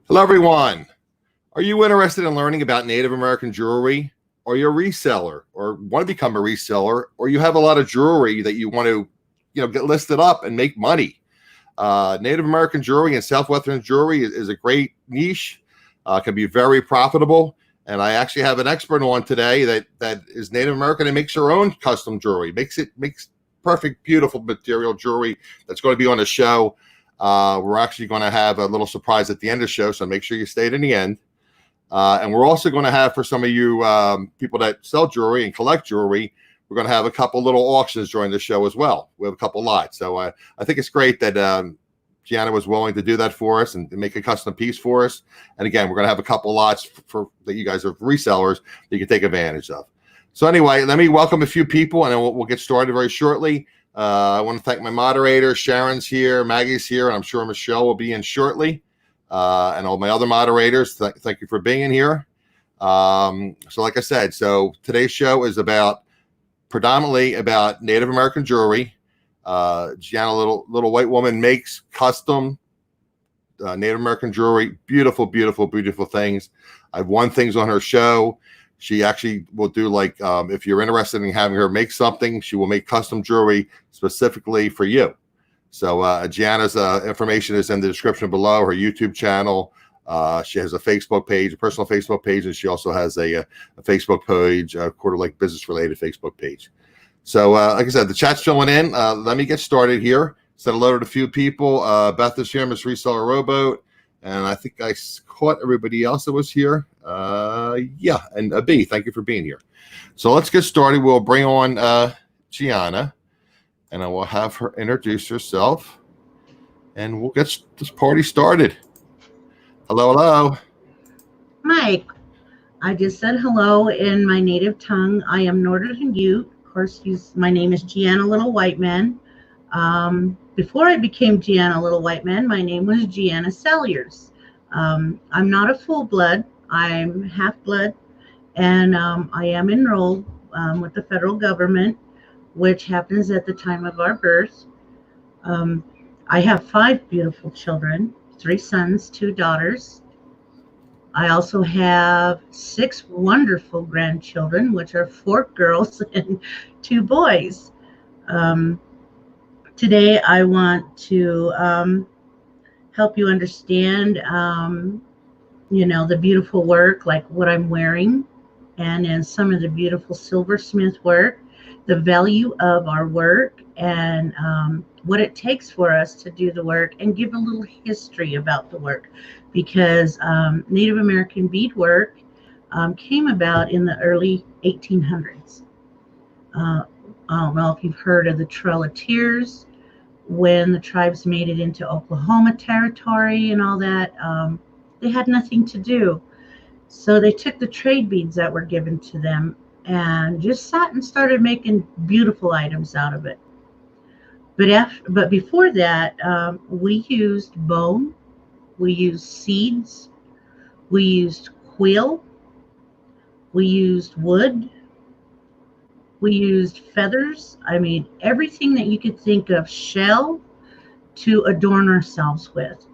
Hello, everyone. Are you interested in learning about Native American jewelry? Are you a reseller or want to become a reseller? Or you have a lot of jewelry that you want to, get listed up and make money? Native American jewelry and Southwestern jewelry is a great niche. Can be very profitable. And I actually have an expert on today that is Native American and makes her own custom jewelry. Makes perfect, beautiful material jewelry that's going to be on the show. We're actually going to have a little surprise at the end of the show, so make sure you stay to the end. And we're also going to have, for some of you people that sell jewelry and collect jewelry, we're going to have a couple little auctions during the show as well. We have a couple lots. So I think it's great that Geanna was willing to do that for us and make a custom piece for us. And again, we're going to have a couple lots for that you guys are resellers that you can take advantage of. So anyway, let me welcome a few people, and then we'll get started very shortly. I want to thank my moderators. Sharon's here, Maggie's here, and I'm sure Michelle will be in shortly. And all my other moderators, thank you for being here. So like I said, so today's show is predominantly about Native American jewelry. Geanna Littlewhitewoman makes custom Native American jewelry. Beautiful, beautiful, beautiful things. I've won things on her show. She actually will do if you're interested in having her make something, she will make custom jewelry specifically for you. So Geanna's information is in the description below, her YouTube channel. She has a Facebook page, a personal Facebook page, and she also has a Facebook page, a business-related Facebook page. So like I said, the chat's filling in. Let me get started here. Said hello to a few people. Beth is here, Miss Reseller Rowboat. And I think I caught everybody else that was here. Yeah, and B, thank you for being here. So let's get started. We'll bring on Geanna, and I will have her introduce herself, and we'll get this party started. Hello, hello. Mike, I just said hello in my native tongue. I am Northern Ute. Of course, my name is Geanna Littlewhiteman. Before I became Geanna Littlewhiteman, my name was Geanna Salyers. I'm not a full blood. I'm half blood, and I am enrolled with the federal government, which happens at the time of our birth. I have 5 beautiful children, 3 sons, 2 daughters. I also have 6 wonderful grandchildren, which are 4 girls and 2 boys. Today, I want to help you understand, the beautiful work, like what I'm wearing, and then some of the beautiful silversmith work, the value of our work, and what it takes for us to do the work, and give a little history about the work, because Native American beadwork came about in the early 1800s. I don't know if you've heard of the Trail of Tears. When the tribes made it into Oklahoma territory and all that, they had nothing to do. So they took the trade beads that were given to them and just sat and started making beautiful items out of it. But before that, we used bone, we used seeds, we used quill, we used wood, we used feathers. I mean, everything that you could think of, shell, to adorn ourselves with.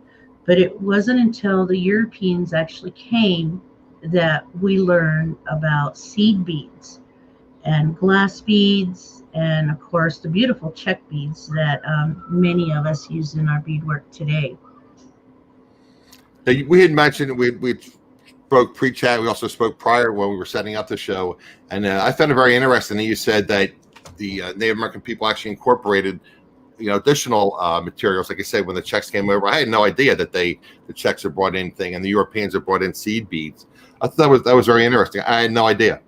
But it wasn't until the Europeans actually came that we learned about seed beads and glass beads, and of course the beautiful check beads that many of us use in our beadwork today. We had mentioned we spoke pre-chat. We also spoke prior when we were setting up the show, and I found it very interesting that you said that the Native American people actually incorporated, additional materials. Like I said, when the checks came over, I had no idea that the checks had brought in anything, and the Europeans had brought in seed beads. I thought that was very interesting. I had no idea.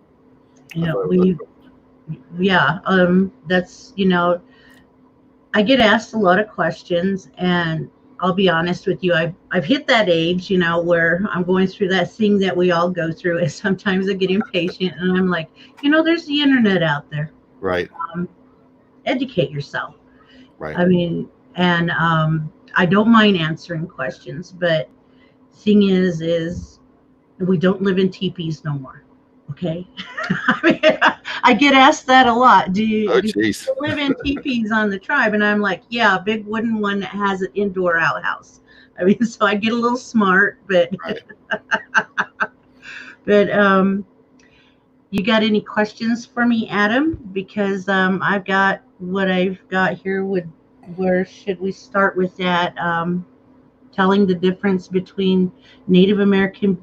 That's I get asked a lot of questions, and I'll be honest with you, I've hit that age, where I'm going through that thing that we all go through, and sometimes I get impatient, and I'm like, there's the internet out there. Right. Educate yourself. Right. I mean, and I don't mind answering questions, but thing is we don't live in teepees no more. Okay. I mean, I get asked that a lot. Do you live in teepees on the tribe? And I'm like, yeah, a big wooden one that has an indoor outhouse. I mean, so I get a little smart, but Right. but you got any questions for me, Adam? Because I've got what I've got here. Where should we start with that? Telling the difference between Native American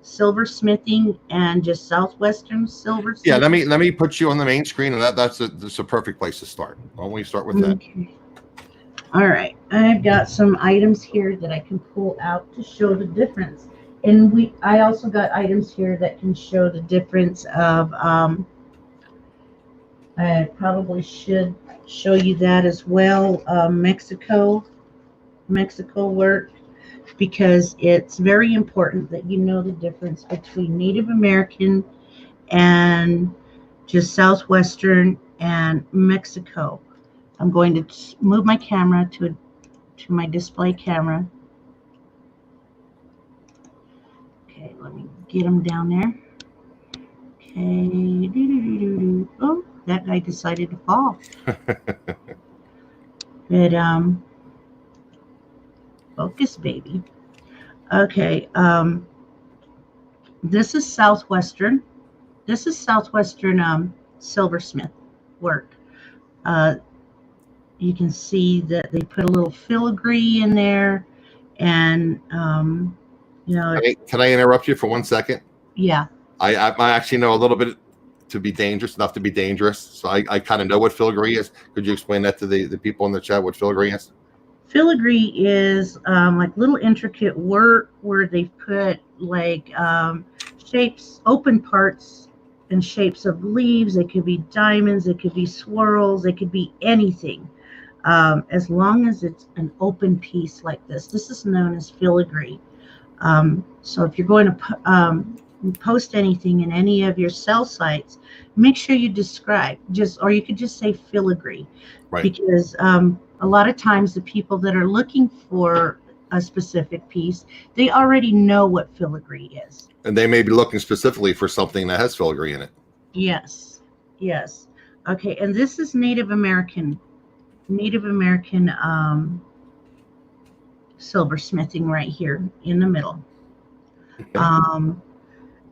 silversmithing and just Southwestern Yeah, let silversmithing. me put you on the main screen, and that's a perfect place to start. Why don't we start with that? Okay. All right. I've got some items here that I can pull out to show the difference. And I also got items here that can show the difference of, I probably should show you that as well, Mexico work, because it's very important that you know the difference between Native American and just Southwestern and Mexico. I'm going to move my camera to my display camera. Okay, let me get them down there. Okay. Oh, that guy decided to fall. But focus, baby. Okay. This is Southwestern. This is Southwestern silversmith work. You can see that they put a little filigree in there, and you know. Can I interrupt you for 1 second? Yeah. I actually know a little bit to be dangerous, enough to be dangerous. So I kind of know what filigree is. Could you explain that to the people in the chat, what filigree is? Filigree is like little intricate work where they've put like shapes, open parts and shapes of leaves. It could be diamonds, it could be swirls, it could be anything. As long as it's an open piece like this. This is known as filigree. So if you're going to post anything in any of your sell sites, make sure you describe or you could just say filigree, right? Because a lot of times the people that are looking for a specific piece, they already know what filigree is. And they may be looking specifically for something that has filigree in it. Yes. Okay, and this is Native American silversmithing right here in the middle. Okay.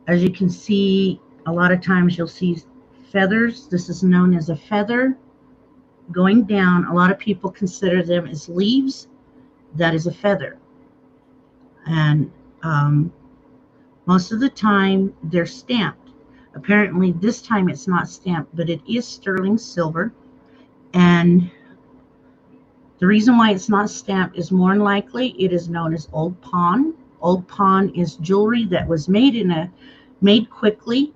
As you can see, a lot of times you'll see feathers. This is known as a feather going down. A lot of people consider them as leaves. That is a feather. And most of the time they're stamped. Apparently this time it's not stamped, but it is sterling silver. And the reason why it's not stamped is more than likely it is known as old pawn. Old pawn is jewelry that was made quickly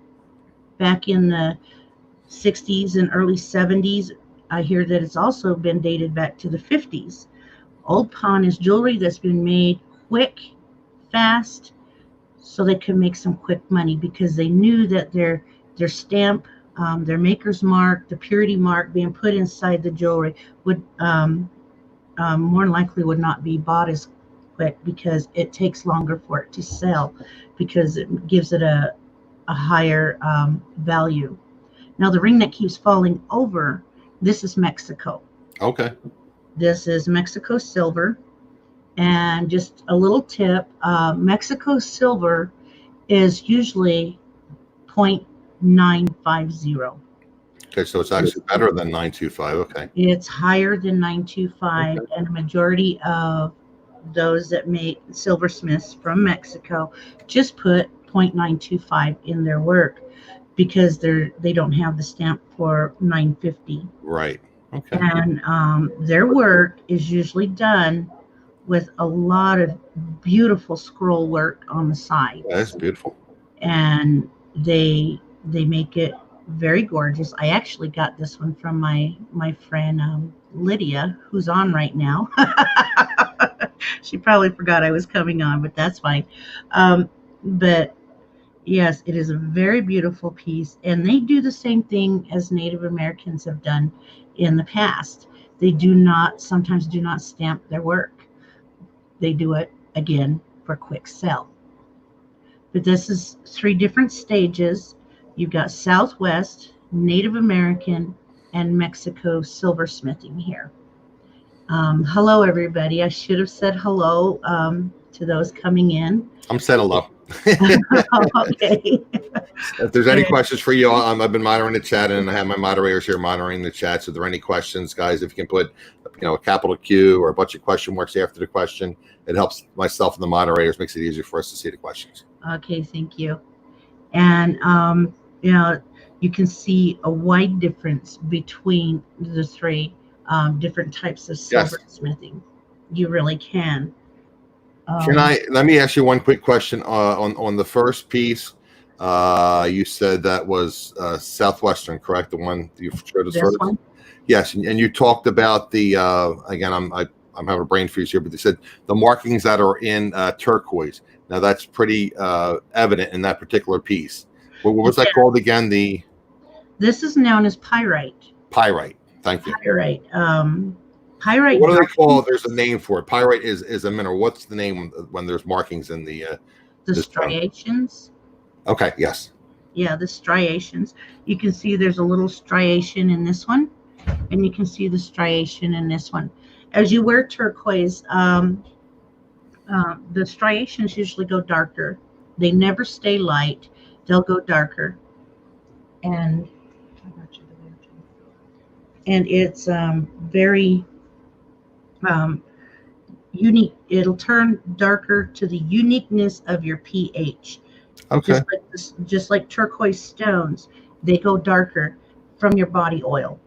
back in the 60s and early 70s. I hear that it's also been dated back to the 50s. Old pawn is jewelry that's been made quick, fast, so they could make some quick money because they knew that their stamp, their maker's mark, the purity mark being put inside the jewelry would more than likely would not be bought as quick because it takes longer for it to sell because it gives it a higher value. Now the ring that keeps falling over, this is Mexico. Okay. This is Mexico silver. And just a little tip, Mexico silver is usually 0.950. Okay, so it's actually better than 925. Okay. It's higher than 925, okay. And a majority of those that make silversmiths from Mexico just put 0.925 in their work because they don't have the stamp for 950. Right. Okay. And their work is usually done with a lot of beautiful scroll work on the side. That's beautiful. And they make it very gorgeous. I actually got this one from my friend Lydia, who's on right now. She probably forgot I was coming on, but that's fine. But yes, it is a very beautiful piece, and they do the same thing as Native Americans have done in the past. They sometimes do not stamp their work. They do it again for quick sell. But this is 3 different stages. You've got Southwest, Native American, and Mexico silversmithing here. Hello, everybody. I should have said hello to those coming in. I'm saying hello. Okay. If there's any questions for you, I've been monitoring the chat, and I have my moderators here monitoring the chat. So if there are any questions, guys, if you can put, a capital Q or a bunch of question marks after the question, it helps myself and the moderators, makes it easier for us to see the questions. Okay, thank you. And you can see a wide difference between the three different types of silversmithing. You really can. Let me ask you one quick question on the first piece. You said that was Southwestern, correct? The one you showed us first? One? Yes, and you talked about the again. I'm having a brain freeze here, but they said the markings that are in turquoise. Now that's pretty evident in that particular piece. What was that called again? This is known as pyrite. Pyrite. Thank you. Pyrite. Pyrite. What do they call it? There's a name for it. Pyrite is a mineral. What's the name when there's markings in the striations? Okay. Yes. Yeah, the striations. You can see there's a little striation in this one, and you can see the striation in this one. As you wear turquoise, the striations usually go darker. They never stay light. They'll go darker. And it's very unique. It'll turn darker to the uniqueness of your pH. Okay. Just like turquoise stones, they go darker from your body oil.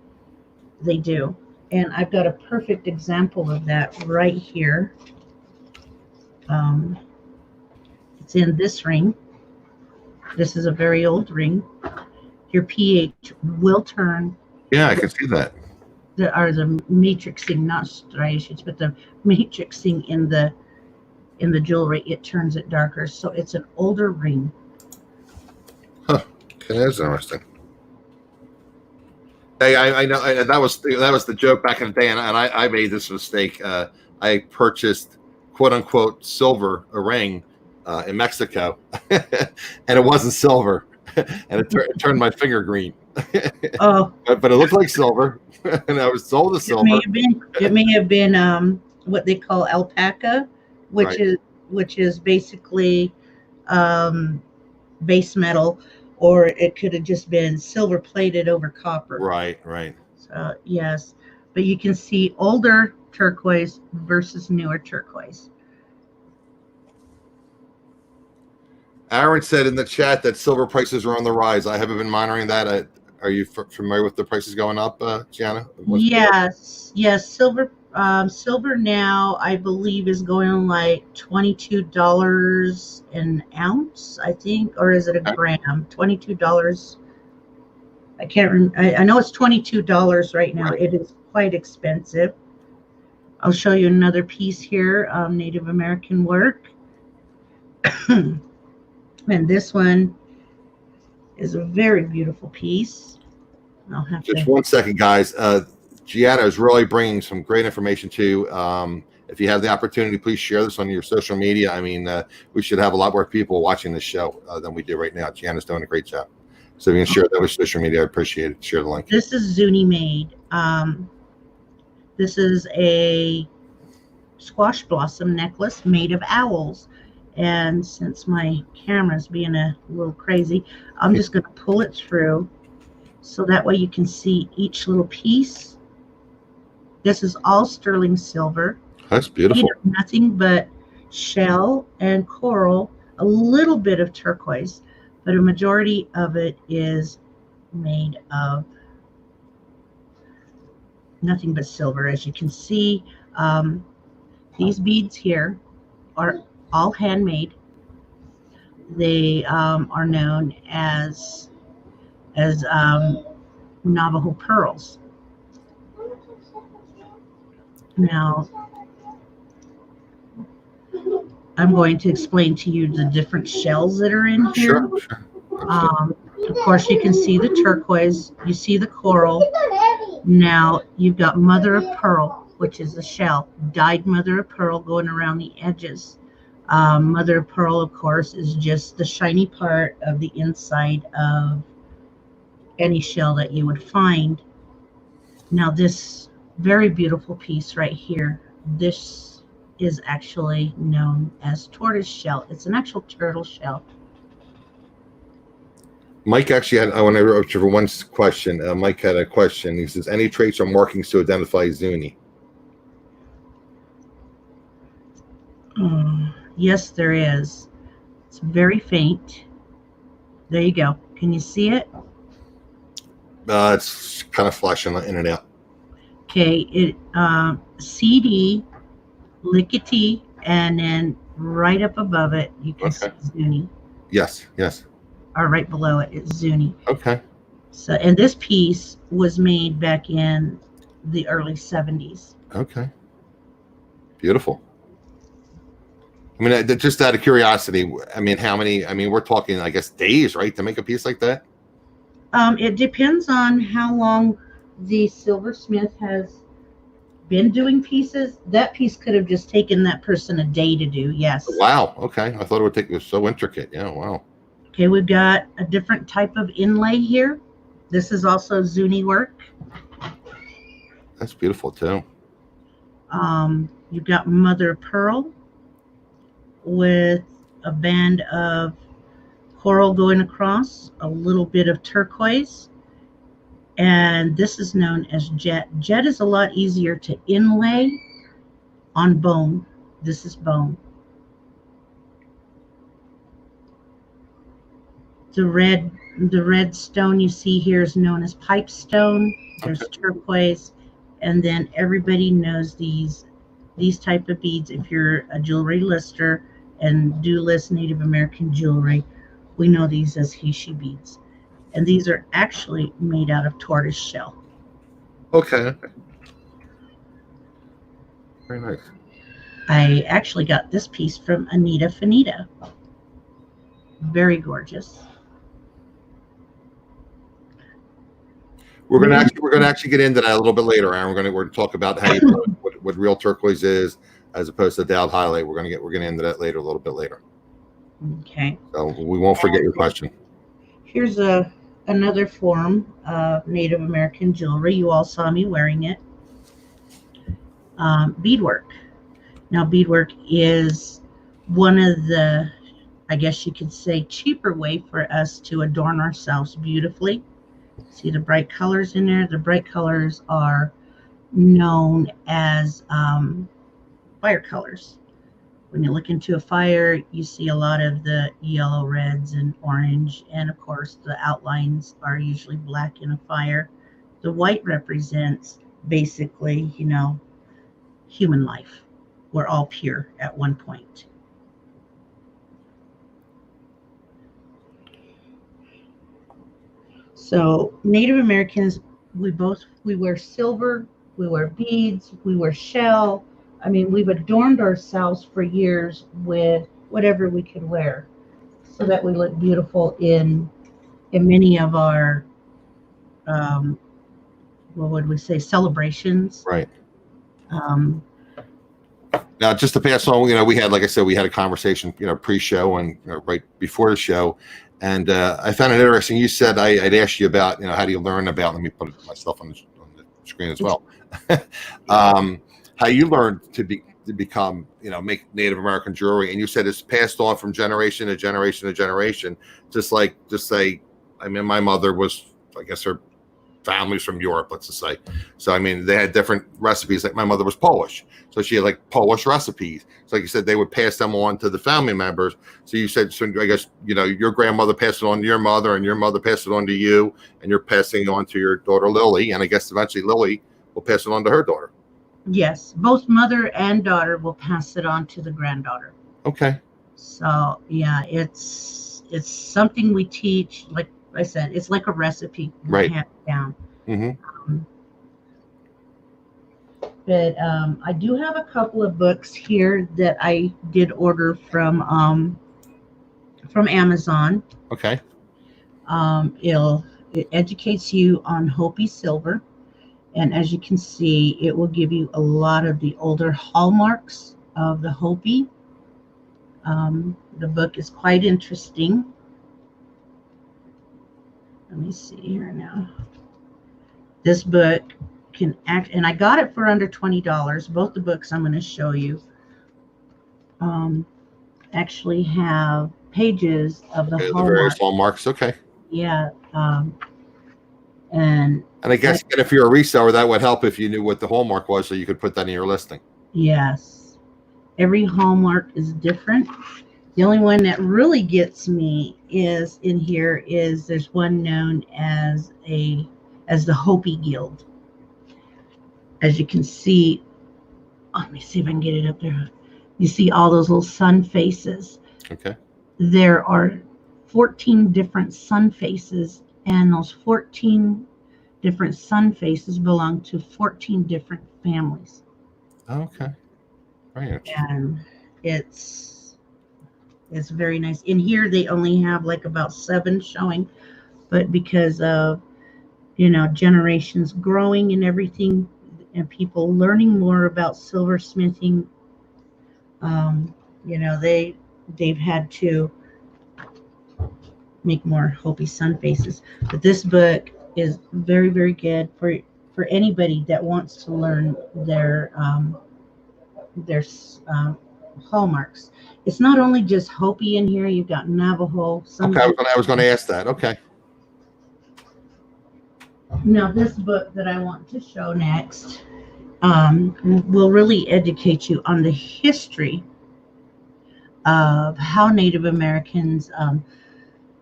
They do. And I've got a perfect example of that right here. It's in this ring. This is a very old ring. Your pH will turn. Yeah, I can see that. The matrixing, not striations, but the matrixing in the jewelry, it turns it darker. So it's an older ring. Huh. Okay, that's interesting. Hey, I know that was the joke back in the day, and I made this mistake. I purchased quote unquote silver a ring in Mexico, and it wasn't silver, and it turned my finger green. Oh, but it looked like silver, and I was sold as silver. It may have been what they call alpaca, which is basically base metal, or it could have just been silver plated over copper. Right. So yes, but you can see older turquoise versus newer turquoise. Aaron said in the chat that silver prices are on the rise. I haven't been monitoring that. Are you familiar with the prices going up, Geanna? Yes. Silver now, I believe, is going like $22 an ounce, I think, or is it a gram? $22. I can't remember. I know it's $22 right now. Right. It is quite expensive. I'll show you another piece here, Native American work. And this one is a very beautiful piece. I'll have just 1 second, guys. Geanna is really bringing some great information to. If you have the opportunity, please share this on your social media. I mean, we should have a lot more people watching this show than we do right now. Gianna's doing a great job. So if you can share that with social media, I appreciate it. Share the link. This is Zuni made. This is a squash blossom necklace made of owls. And since my camera's being a little crazy, I'm just going to pull it through so that way you can see each little piece. This is all sterling silver. That's beautiful. Nothing but shell and coral, a little bit of turquoise, but a majority of it is made of nothing but silver. As you can see, these beads here are all handmade. They are known as Navajo Pearls. Now, I'm going to explain to you the different shells that are in here. Sure. Of course, you can see the turquoise. You see the coral. Now, you've got mother of pearl, which is the shell, dyed mother of pearl going around the edges. Mother of pearl, of course, is just the shiny part of the inside of any shell that you would find. Now, this Very beautiful piece right here. This is actually known as tortoise shell. It's an actual turtle shell. Mike actually had, I want to interrupt you for one question. Mike had a question. He says, any traits or markings to identify Zuni? Yes, there is. It's very faint. There you go. Can you see it? It's kind of flashing in and out. Okay, it CD, lickety, and then right up above it, you can see Zuni. Yes, yes. Or right below it is Zuni. Okay. So, and this piece was made back in the early 70s. Okay. Beautiful. I mean, just out of curiosity, I mean, how many, I mean, we're talking, I guess, days, right, to make a piece like that? It depends on how long the silversmith has been doing pieces. That piece could have just taken that person a day to do, yes. Wow, okay. I thought it would take, it was so intricate. Yeah, wow. Okay, we've got a different type of inlay here. This is also Zuni work. That's beautiful, too. You've got mother of pearl with a band of coral going across, a little bit of turquoise, and this is known as jet. Jet is a lot easier to inlay on bone. This is bone. The red stone you see here is known as pipestone. There's turquoise, and then everybody knows these type of beads. If you're a jewelry lister and do list Native American jewelry, we know these as Heishi beads, and these are actually made out of tortoise shell. Okay. Very nice. I actually got this piece from Anita Fanita. Very gorgeous. We're gonna actually get into that a little bit later, Aaron. We're gonna talk about how you know what real turquoise is as opposed to dialed highlight. We're gonna into that later, a little bit later. Okay. So we won't forget your question. Here's another form of Native American jewelry. You all saw me wearing it. Beadwork. Now, beadwork is one of the, I guess you could say, cheaper way for us to adorn ourselves beautifully. See the bright colors in there? The bright colors are known as fire colors. When you look into a fire, you see a lot of the yellow, reds, and orange. And of course, the outlines are usually black in a fire. The white represents basically, you know, human life. We're all pure at one point. So Native Americans, we wear silver, we wear beads, we wear shell. I mean, we've adorned ourselves for years with whatever we could wear so that we look beautiful in many of our, what would we say, celebrations. Right. Now, just to pass on, you know, we had, like I said, we had a conversation, you know, pre-show and right before the show. And I found it interesting. You said I'd ask you about, you know, how do you learn about, let me put myself on the screen as well. How you learned to become, you know, make Native American jewelry. And you said it's passed on from generation to generation to generation. Just say, I mean, my mother was, I guess her family's from Europe, let's just say. So, I mean, they had different recipes. Like my mother was Polish. So she had like Polish recipes. So like you said, they would pass them on to the family members. So you said, so I guess, you know, your grandmother passed it on to your mother and your mother passed it on to you and you're passing it on to your daughter, Lily. And I guess eventually Lily will pass it on to her daughter. Yes, both mother and daughter will pass it on to the granddaughter. Okay. So yeah, it's something we teach. Like I said, it's like a recipe. Right. Hand down. Mm-hmm. But I do have a couple of books here that I did order from Amazon. Okay. It educates you on Hopi silver. And as you can see, it will give you a lot of the older hallmarks of the Hopi. The book is quite interesting. Let me see here now. This book can act, and I got it for under $20. Both the books I'm going to show you actually have pages of the Okay, the various Hallmark. hallmarks. Okay. Yeah. And I guess if you're a reseller, that would help if you knew what the hallmark was, so you could put that in your listing. yes, every Hallmark is different. The only one that really gets me is in here is there's one known as the Hopi Guild. As you can see, let me see if I can get it up there. You see all those little sun faces. Okay. There are 14 different sun faces, and those 14 different sun faces belong to 14 different families. Okay. Very interesting. And it's very nice. In here they only have like about 7 showing, but because of generations growing and everything, and people learning more about silversmithing, they've had to make more Hopi sun faces. But this book is very, very good for anybody that wants to learn their hallmarks. It's not only just Hopi in here. You've got Navajo. Okay, I was going to ask that. Okay. Now, this book that I want to show next will really educate you on the history of how Native Americans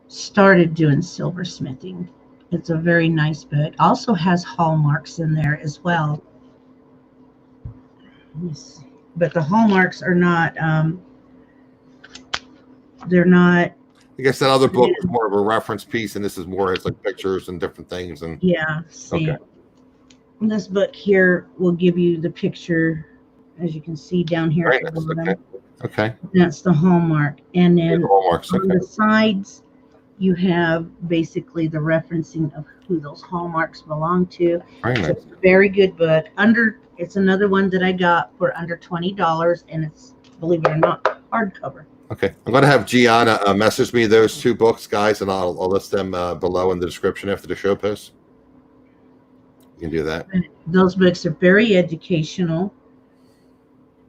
started doing silversmithing. It's a very nice book. Also has hallmarks in there as well. But the hallmarks are not, they're not. I guess that other book was more of a reference piece, and this is more, it's like pictures and different things. And yeah, see. Okay. This book here will give you the picture, as you can see down here. Right, okay. That's the hallmark. And then the hallmarks, on the sides, you have basically the referencing of who those hallmarks belong to. Very nice. It's a very good book. It's another one that I got for under $20, and it's, believe it or not, hardcover. Okay, I'm going to have Geanna message me those 2 books, guys, and I'll list them below in the description after the show post. You can do that. Those books are very educational,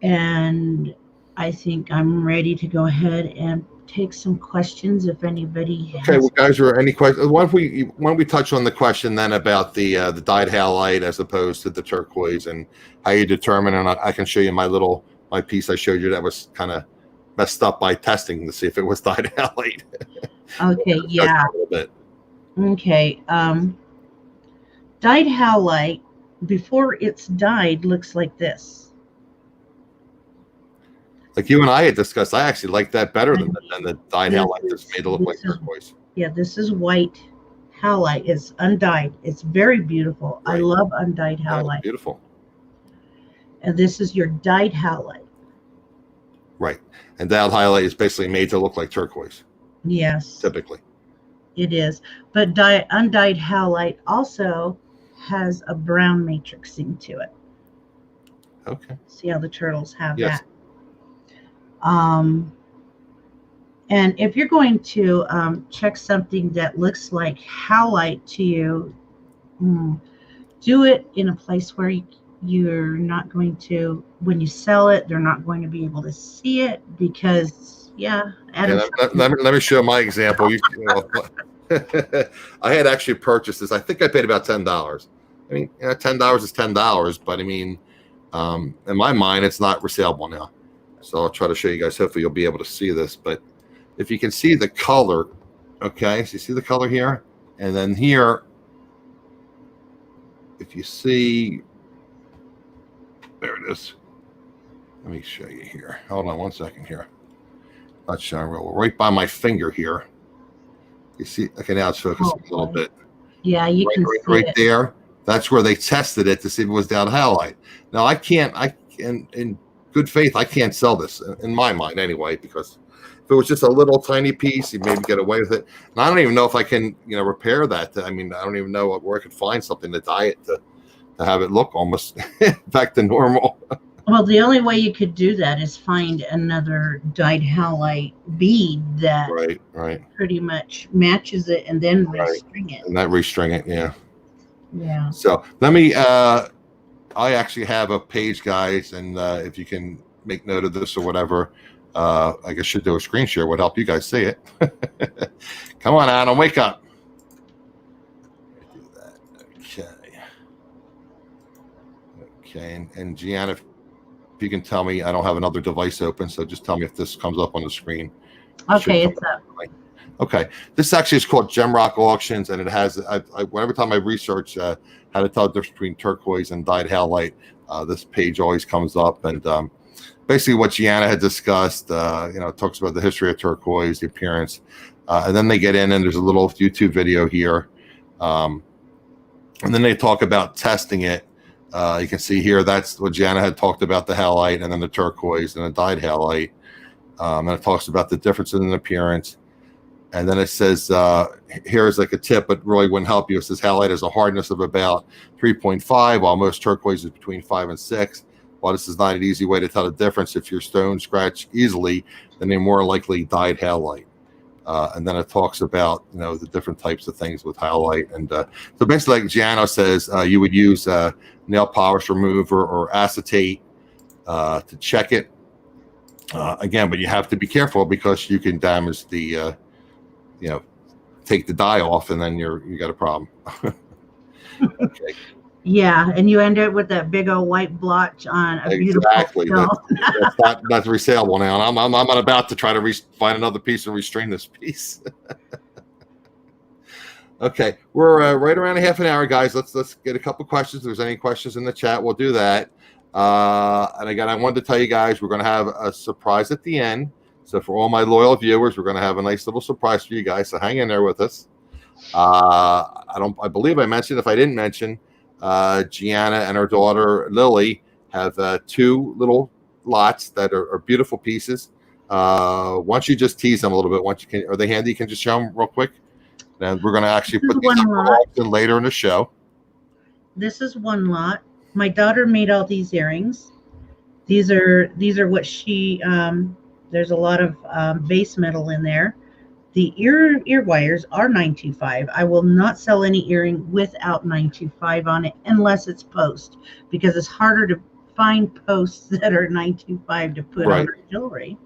and I think I'm ready to go ahead and take some questions if anybody has. Okay, well, guys, are any questions? Why don't we touch on the question then about the dyed howlite as opposed to the turquoise, and how you determine? And I can show you my piece I showed you that was kind of messed up by testing to see if it was dyed howlite. Okay, yeah. A little bit. Okay, dyed howlite before it's dyed looks like this. Like you and I had discussed, I actually like that better than the dyed howlite that's made to look like turquoise. Yeah, this is white howlite. It's undyed. It's very beautiful. Right. I love undyed howlite. Beautiful. And this is your dyed howlite. Right. And dyed howlite is basically made to look like turquoise. Yes. Typically. It is. But undyed howlite also has a brown matrixing to it. Okay. See how the turtles have yes. that. And if you're going to check something that looks like howlite to you, do it in a place where you're not going to, when you sell it, they're not going to be able to see it because, let me show my example. I had actually purchased this. I think I paid about $10. I mean, $10 is $10, but I mean, in my mind, it's not resaleable now. So I'll try to show you guys. Hopefully you'll be able to see this, but if you can see the color, okay, so you see the color here, and then here, if you see, there it is. Let me show you here. Hold on one second here. Not showing real well. Right by my finger here. You see, okay, now it's focusing a little bit. Yeah, you can see right it. There. That's where they tested it to see if it was down howlite. Now in good faith, I can't sell this in my mind anyway, because if it was just a little tiny piece, you maybe get away with it. And I don't even know if I can, repair that. I mean, I don't even know where I could find something to dye it to have it look almost back to normal. Well, the only way you could do that is find another dyed howlite bead that right pretty much matches it, and then restring it. And that restring it, yeah. Yeah. So let me I actually have a page, guys, and if you can make note of this or whatever, I guess should do a screen share would help you guys see it. Come on, Adam, wake up. Do that. Okay, and Geanna, if you can tell me, I don't have another device open, so just tell me if this comes up on the screen. Okay, it's up. Okay, this actually is called Gemrock Auctions, and it has. Whenever time I research how to tell the difference between turquoise and dyed howlite, this page always comes up, and basically what Geanna had discussed. It talks about the history of turquoise, the appearance, and then they get in, and there's a little YouTube video here, and then they talk about testing it. You can see here that's what Geanna had talked about, the howlite, and then the turquoise, and the dyed howlite, and it talks about the differences in appearance. And then it says, here's like a tip, but really wouldn't help you. It says howlite has a hardness of about 3.5, while most turquoise is between 5 and 6. While this is not an easy way to tell the difference, if your stones scratch easily, then they're more likely dyed howlite. And then it talks about, the different types of things with howlite. And so basically, like Geanna says, you would use nail polish remover or acetate to check it. Again, but you have to be careful because you can damage the take the dye off, and then you got a problem. Okay. Yeah, and you end up with that big old white blotch on a beautiful stone. That's resaleable now. And I'm about to try to find another piece and restring this piece. Okay, we're right around a half an hour, guys. Let's get a couple questions. If there's any questions in the chat, we'll do that. And again, I wanted to tell you guys we're going to have a surprise at the end. So for all my loyal viewers, we're going to have a nice little surprise for you guys. So hang in there with us. I believe I mentioned, if I didn't mention, Geanna and her daughter Lily have 2 little lots that are beautiful pieces. Why don't you just tease them a little bit? Are they handy? You can just show them real quick. And we're going to actually put these up later in the show. This is one lot. My daughter made all these earrings. These are what she. There's a lot of base metal in there. The ear wires are 925. I will not sell any earring without 925 on it unless it's post, because it's harder to find posts that are 925 to put on our jewelry.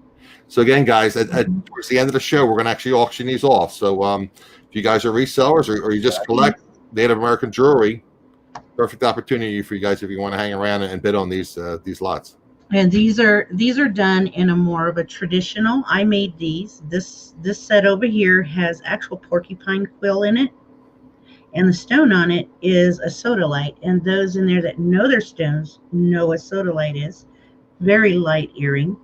So again, guys, towards the end of the show, we're going to actually auction these off. So if you guys are resellers or you just collect Native American jewelry, perfect opportunity for you guys if you want to hang around and bid on these lots. And these are done in a more of a traditional. I made these. This set over here has actual porcupine quill in it, and the stone on it is a sodalite. And those in there that know their stones know what sodalite is. Very light earring.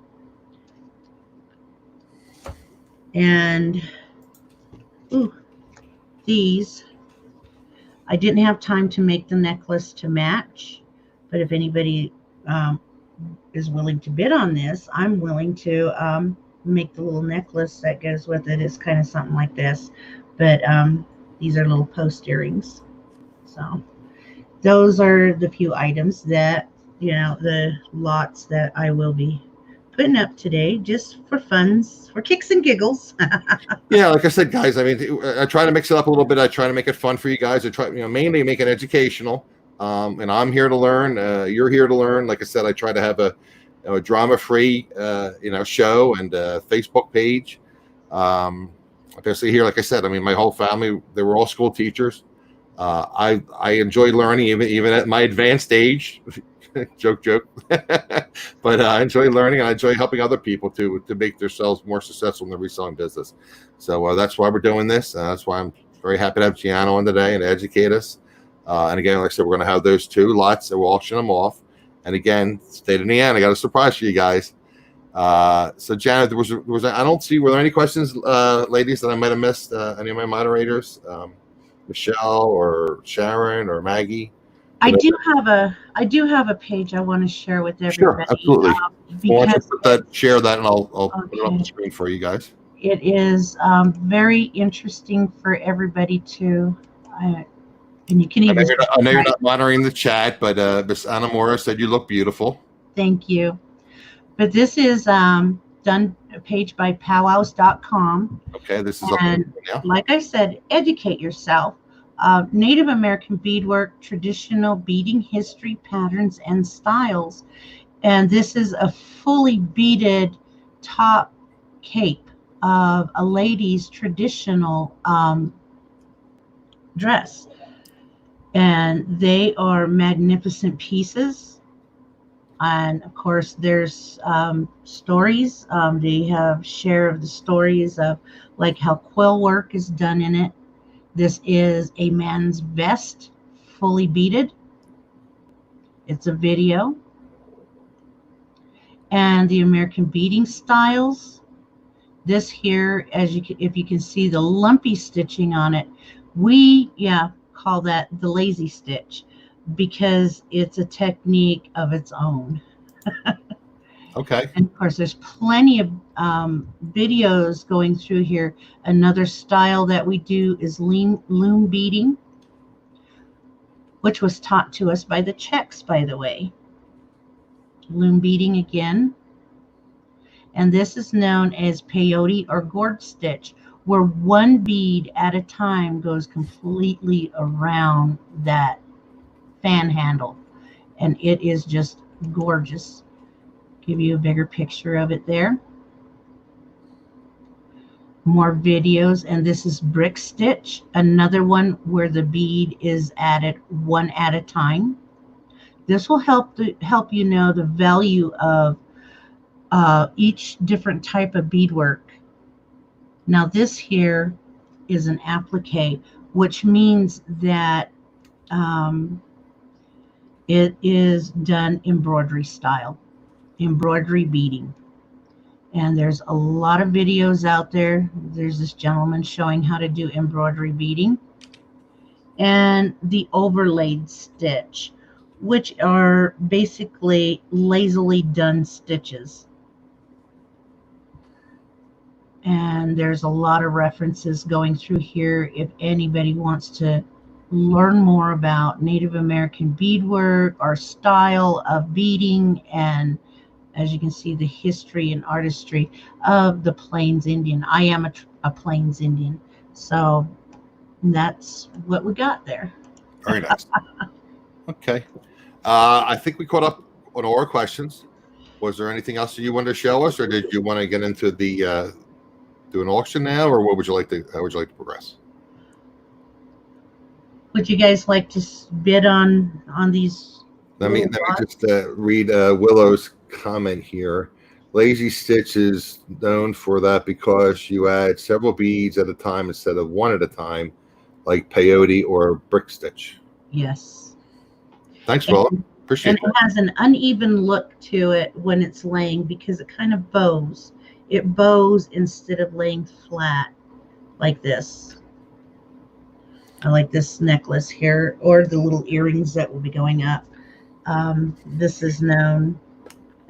And these, I didn't have time to make the necklace to match, but if anybody is willing to bid on this, I'm willing to make the little necklace that goes with it. It's kind of something like this, but these are little post earrings. So those are the few items that, the lots that I will be putting up today, just for funs, for kicks and giggles. Yeah, like I said, guys, I mean, I try to mix it up a little bit. I try to make it fun for you guys. I try, mainly make it educational. And I'm here to learn. You're here to learn. Like I said, I try to have a drama-free, show and a Facebook page. Obviously here, like I said, I mean, my whole family, they were all school teachers. I enjoy learning even at my advanced age. joke. But I enjoy learning, and I enjoy helping other people to make themselves more successful in the reselling business. So that's why we're doing this. That's why I'm very happy to have Geanna on today and educate us. And again, like I said, we're going to have those 2 lots, and we'll auction them off. And again, stay to the end. I got a surprise for you guys. So Geanna, was I don't see. Were there any questions, ladies, that I might have missed? Any of my moderators, Michelle or Sharon or Maggie? I do have a page I want to share with everybody. Sure, absolutely. Because share that, and I'll put it on the screen for you guys. It is very interesting for everybody to. And you can even. I know you're not monitoring the chat, but Miss Anna Mora said you look beautiful. Thank you. But this is done a page by powwows.com. Okay, this is and up now. Like I said, educate yourself. Native American beadwork, traditional beading history, patterns, and styles. And this is a fully beaded top cape of a lady's traditional dress. And they are magnificent pieces. And of course, there's stories. They have share of the stories of like how quill work is done in it. This is a man's vest, fully beaded. It's a video. And the American beading styles. This here, if you can see the lumpy stitching on it, we call that the lazy stitch because it's a technique of its own. Okay. And of course, there's plenty of videos going through here. Another style that we do is loom beading, which was taught to us by the Czechs, by the way. Loom beading again. And this is known as peyote or gourd stitch, where one bead at a time goes completely around that fan handle. And it is just gorgeous. Give you a bigger picture of it there. More videos, and this is brick stitch, another one where the bead is added one at a time. This will help you know the value of each different type of beadwork. Now this here is an applique, which means that it is done embroidery style, embroidery beading. And there's a lot of videos out there. There's this gentleman showing how to do embroidery beading. And the overlaid stitch, which are basically lazily done stitches. And there's a lot of references going through here if anybody wants to learn more about Native American beadwork, our style of beading, and as you can see, the history and artistry of the Plains Indian. I am a Plains Indian, so that's what we got there. Very nice. Okay. I think we caught up on all our questions. Was there anything else that you wanted to show us, or did you want to get into the do an auction now, or what would you like to? How would you like to progress? Would you guys like to bid on these? Let me just read Willow's comment here. Lazy stitch is known for that because you add several beads at a time instead of one at a time, like peyote or brick stitch. Yes. Thanks, Willow. Appreciate it. And it has an uneven look to it when it's laying because it kind of bows. It bows instead of laying flat like this. I like this necklace here, or the little earrings that will be going up. This is known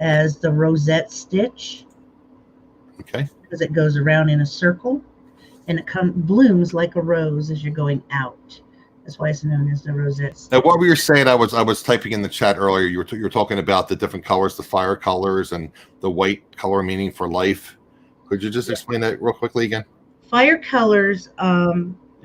as the rosette stitch. Okay. Because it goes around in a circle, and it blooms like a rose as you're going out. That's why it's known as the rosette stitch. Now, what were you saying? I was typing in the chat earlier. You were talking about the different colors, the fire colors, and the white color meaning for life. Could you just explain that real quickly again? Fire colors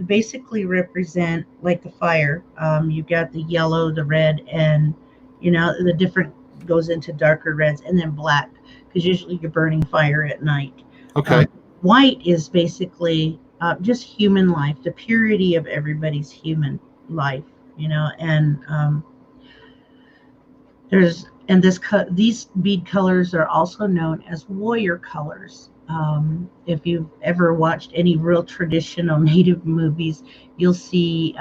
basically represent like the fire. You've got the yellow, the red, and the different goes into darker reds, and then black, because usually you're burning fire at night. Okay. White is basically just human life, the purity of everybody's human life, and these bead colors are also known as warrior colors. If you've ever watched any real traditional Native movies, you'll see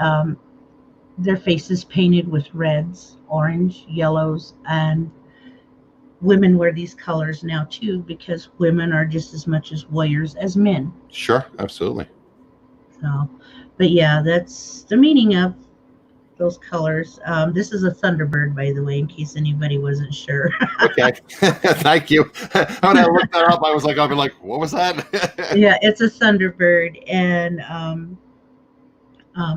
their faces painted with reds, orange, yellows, and women wear these colors now too, because women are just as much as warriors as men. Sure, absolutely. So, but yeah, that's the meaning of those colors. This is a Thunderbird, by the way, in case anybody wasn't sure. Okay. Thank you. When I looked that up, I was like, I'll be like, what was that? Yeah, it's a Thunderbird, and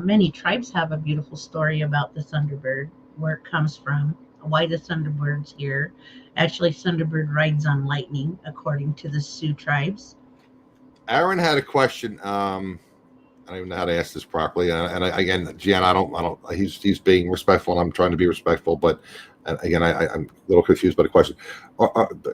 many tribes have a beautiful story about the Thunderbird, where it comes from, why the Thunderbird's here. Actually, Thunderbird rides on lightning, according to the Sioux tribes. Aaron had a question. I don't even know how to ask this properly. Again, Geanna, I don't. He's being respectful, and I'm trying to be respectful. But again, I'm a little confused by the question.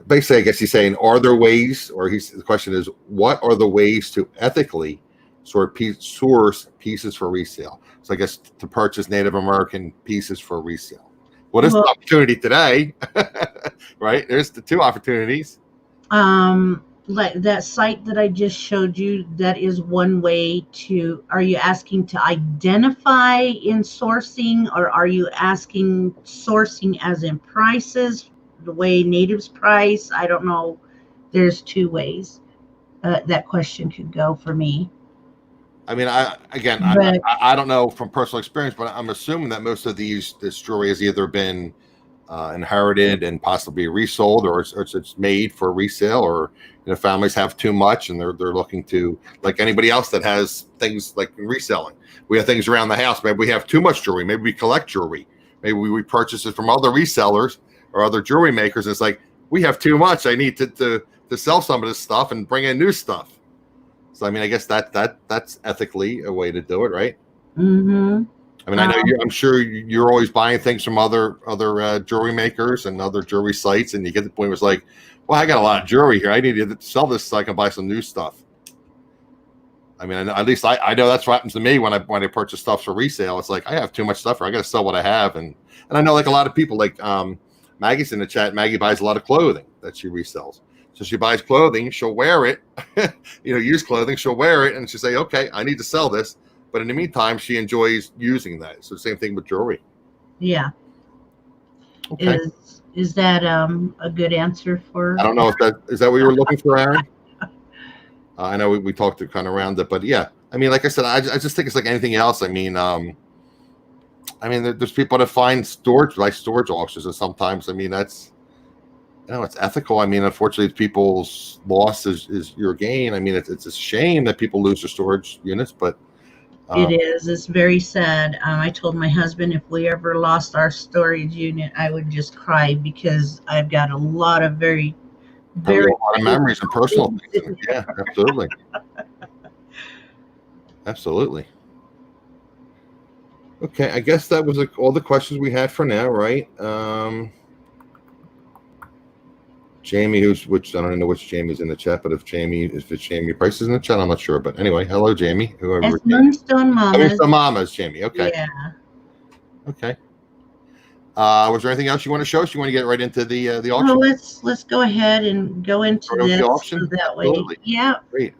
Basically, I guess he's saying, are there ways, or the question is, what are the ways to ethically source pieces for resale? So I guess to purchase Native American pieces for resale. Well, there's an opportunity today, right? There's the two opportunities. Like that site that I just showed you, that is one way to. Are you asking to identify in sourcing, or are you asking sourcing as in prices, the way natives price? I don't know. There's two ways that question could go for me. I mean, I don't know from personal experience, but I'm assuming that most of this jewelry has either been inherited and possibly resold, or it's made for resale, or families have too much and they're looking to, like anybody else that has things like reselling. We have things around the house. Maybe we have too much jewelry. Maybe we collect jewelry. Maybe we purchase it from other resellers or other jewelry makers. It's like, we have too much. I need to sell some of this stuff and bring in new stuff. So I mean, I guess that's ethically a way to do it, right? Mm-hmm. I mean, I know I'm sure you're always buying things from other jewelry makers and other jewelry sites, and you get to the point where it's like, well, I got a lot of jewelry here. I need to sell this so I can buy some new stuff. I mean, at least I know that's what happens to me when I purchase stuff for resale. It's like, I have too much stuff, or I got to sell what I have, and I know like a lot of people, like Maggie's in the chat. Maggie buys a lot of clothing that she resells. So she buys clothing, she'll wear it, used clothing, she'll wear it, and she'll say, okay, I need to sell this. But in the meantime, she enjoys using that. So the same thing with jewelry. Yeah. Okay. Is that a good answer for? I don't know if is that what you were looking for, Aaron? I know we talked kind of around it, but yeah. I mean, like I said, I just think it's like anything else. I mean, there's people that find storage auctions, and sometimes, I mean, that's, it's ethical. I mean, unfortunately, people's loss is your gain. I mean, it's a shame that people lose their storage units, but it is. It's very sad. I told my husband if we ever lost our storage unit, I would just cry, because I've got a lot of very a lot of memories and personal things. Yeah, absolutely. Absolutely. Okay, I guess that was all the questions we had for now, right? Jamie, which I don't know which Jamie's in the chat, but if it's Jamie Price is in the chat, I'm not sure. But anyway, hello, Jamie. Whoever. It's Moonstone Mamas. Moonstone Mamas, Jamie. Okay. Yeah. Okay. Was there anything else you want to show us? You want to get right into the auction? Well, let's go ahead and go into this the auction? So that way. Absolutely. Yeah. Great.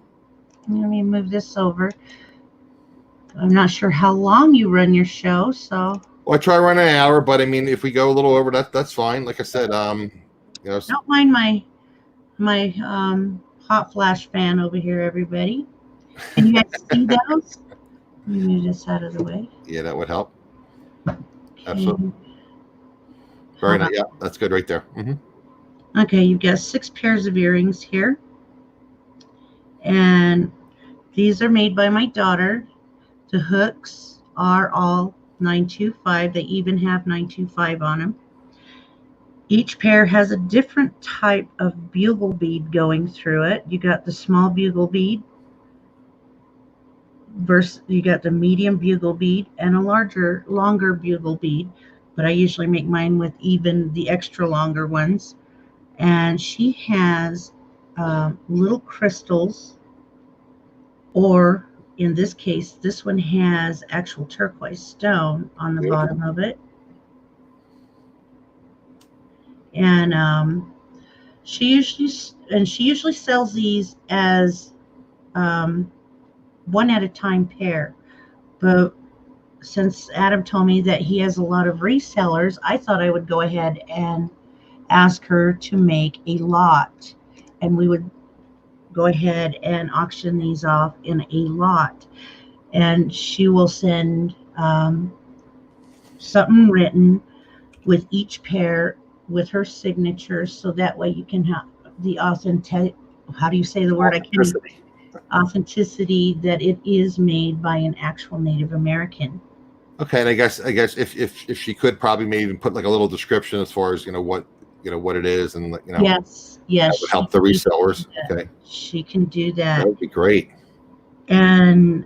Let me move this over. I'm not sure how long you run your show, so. Well, I try running an hour, but I mean, if we go a little over, that's fine. Like I said, don't mind my hot flash fan over here, everybody. Can you guys see those? Let me move this out of the way. Yeah, that would help. Okay. Absolutely. Very nice. Yeah, that's good right there. Mm-hmm. Okay, you've got 6 pairs of earrings here. And these are made by my daughter. The hooks are all 925. They even have 925 on them. Each pair has a different type of bugle bead going through it. You got the small bugle bead, you got the medium bugle bead, and a longer bugle bead. But I usually make mine with even the extra longer ones. And she has little crystals, or in this case, this one has actual turquoise stone on the bottom of it. And she usually sells these as one at a time pair. But since Adam told me that he has a lot of resellers, I thought I would go ahead and ask her to make a lot, and we would go ahead and auction these off in a lot. And she will send something written with each pair with her signature, so that way you can have the how do you say the word? Authenticity that it is made by an actual Native American. Okay, and I guess if she could probably maybe even put like a little description as far as what it is, and yes, that would help the resellers. Okay, she can do that. That would be great. And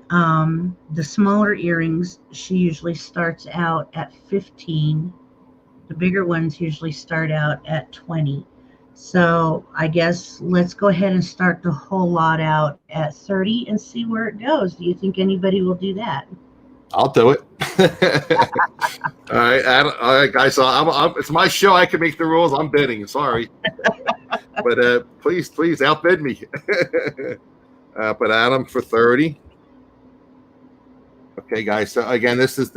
the smaller earrings, she usually starts out at 15. The bigger ones usually start out at 20. So I guess let's go ahead and start the whole lot out at 30 and see where it goes. Do you think anybody will do that? I'll do it. All right, all right, guys. So it's my show. I can make the rules. I'm bidding. Sorry, but please outbid me. But Adam for 30. Okay, guys. So again, this is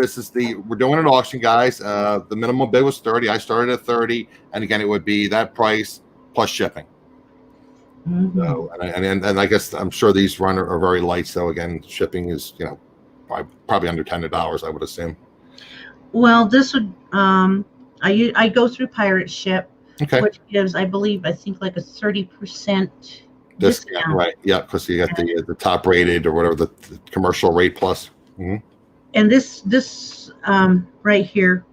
we're doing an auction, guys. The minimum bid was 30. I started at 30, and again, it would be that price plus shipping. Mm-hmm. So and I guess I'm sure these are very light. So again, shipping is probably under $10, I would assume. Well, this would I go through Pirate Ship, okay, which gives I think like a 30% discount. Right? Yeah, because you got the top rated or whatever the commercial rate plus. Mm-hmm. And this right here,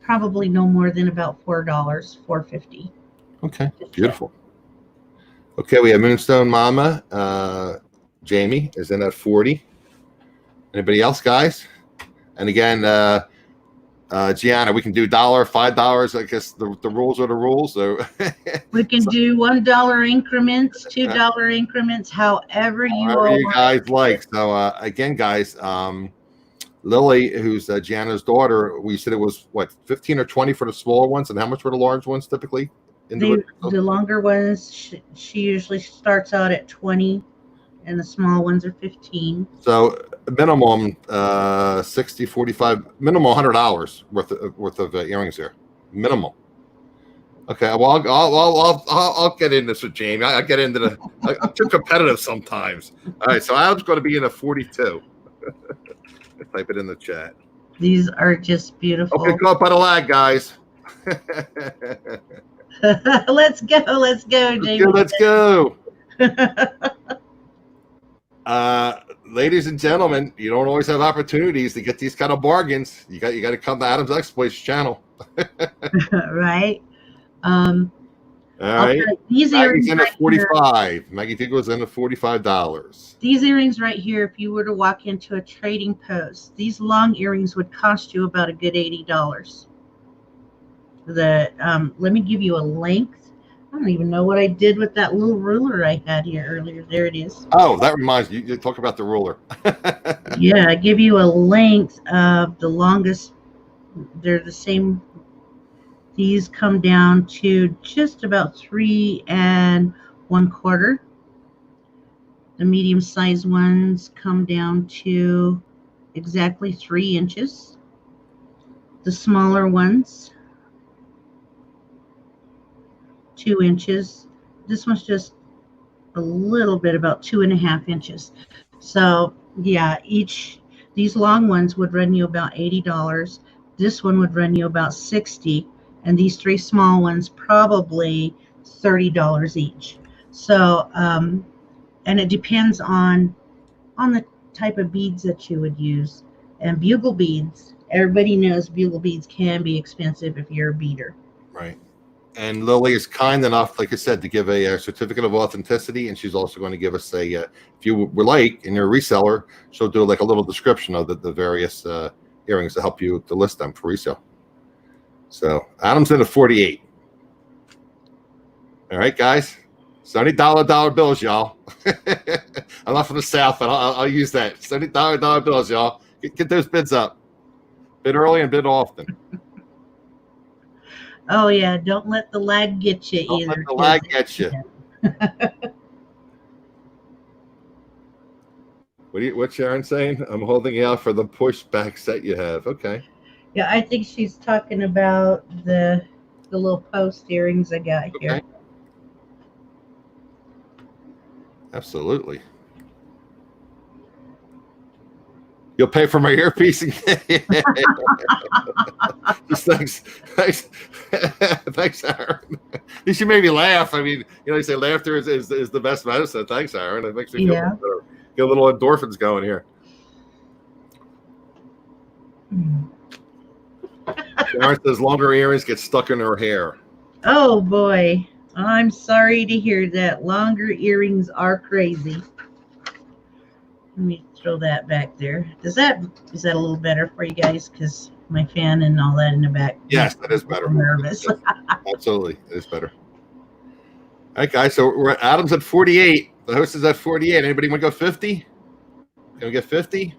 probably no more than about $4, $4.50. Okay, beautiful. Okay, we have Moonstone Mama. Jamie is in at 40. Anybody else, guys? And again, Geanna, we can do $1, $5. I guess the rules are the rules. So we can do $1 increments, $2 increments, however you guys like. So again, guys, Lily, who's Gianna's daughter, we said it was what 15 or 20 for the smaller ones, and how much for the large ones typically? The longer ones, she usually starts out at 20. And the small ones are 15. So minimum 60, 45, minimum $100 worth of earrings here. Minimum. Okay, well I'll get into this with Jamie. I get into I'm too competitive sometimes. All right, so Adam's going to be in a 42. Type it in the chat. These are just beautiful. Okay, go up by the lag, guys. Let's go, Jamie. Let's go. Ladies and gentlemen, you don't always have opportunities to get these kind of bargains. You got to come to AdamsExploits channel. Right. All right. These earrings in at 45. Maggie Tiggle's in at $45. These earrings right here, if you were to walk into a trading post, these long earrings would cost you about a good $80. Let me give you a length. I don't even know what I did with that little ruler I had here earlier. There it is. Oh, that reminds me. You talk about the ruler. Yeah, I give you a length of the longest. They're the same. These come down to just about 3 1/4. The medium-sized ones come down to exactly 3 inches. The smaller ones, 2 inches. This one's just a little bit, about 2.5 inches. So yeah, these long ones would run you about $80. This one would run you about $60, and these 3 small ones probably $30 each. So and it depends on the type of beads that you would use. And bugle beads, everybody knows bugle beads can be expensive if you're a beader. Right. And Lily is kind enough, like I said, to give a certificate of authenticity, and she's also going to give us if you would like, and you're a reseller, she'll do like a little description of the various earrings to help you to list them for resale. So Adam's in at 48. All right, guys. $70 bills, y'all. I'm not from the South, but I'll use that. $70 bills, y'all. Get those bids up. Bid early and bid often. Oh yeah, don't let the lag get you either. Don't let the lag get you. What's Sharon saying? I'm holding you out for the pushback set you have. Okay. Yeah, I think she's talking about the little post earrings I got here. Okay. Absolutely. You'll pay for my earpiece again. Thanks, Aaron. You should make me laugh. I mean, you say laughter is the best medicine. Thanks, Aaron. It makes me feel better. Get a little endorphins going here. Aaron says longer earrings get stuck in her hair. Oh boy, I'm sorry to hear that. Longer earrings are crazy. Let me throw that back there. Is that a little better for you guys? Because my fan and all that in the back. Yes, that is better. I'm nervous. Yes, absolutely, it is better. All right, guys. So we're at Adam's at 48. The host is at 48. Anybody want to go 50? Can we get 50?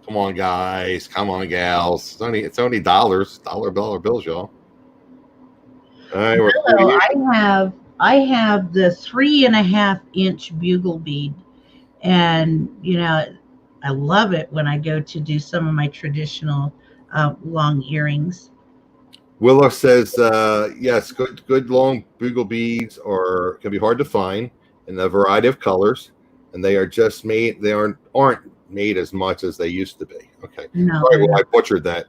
Come on, guys. Come on, gals. It's only dollars, dollar bills, y'all. All right, we're No, I have the 3.5-inch bugle bead, and I love it when I go to do some of my traditional long earrings. Willow says, yes, good long bugle beads can be hard to find in a variety of colors, and they are just made. They aren't made as much as they used to be. Okay, No, sorry, well, I butchered that.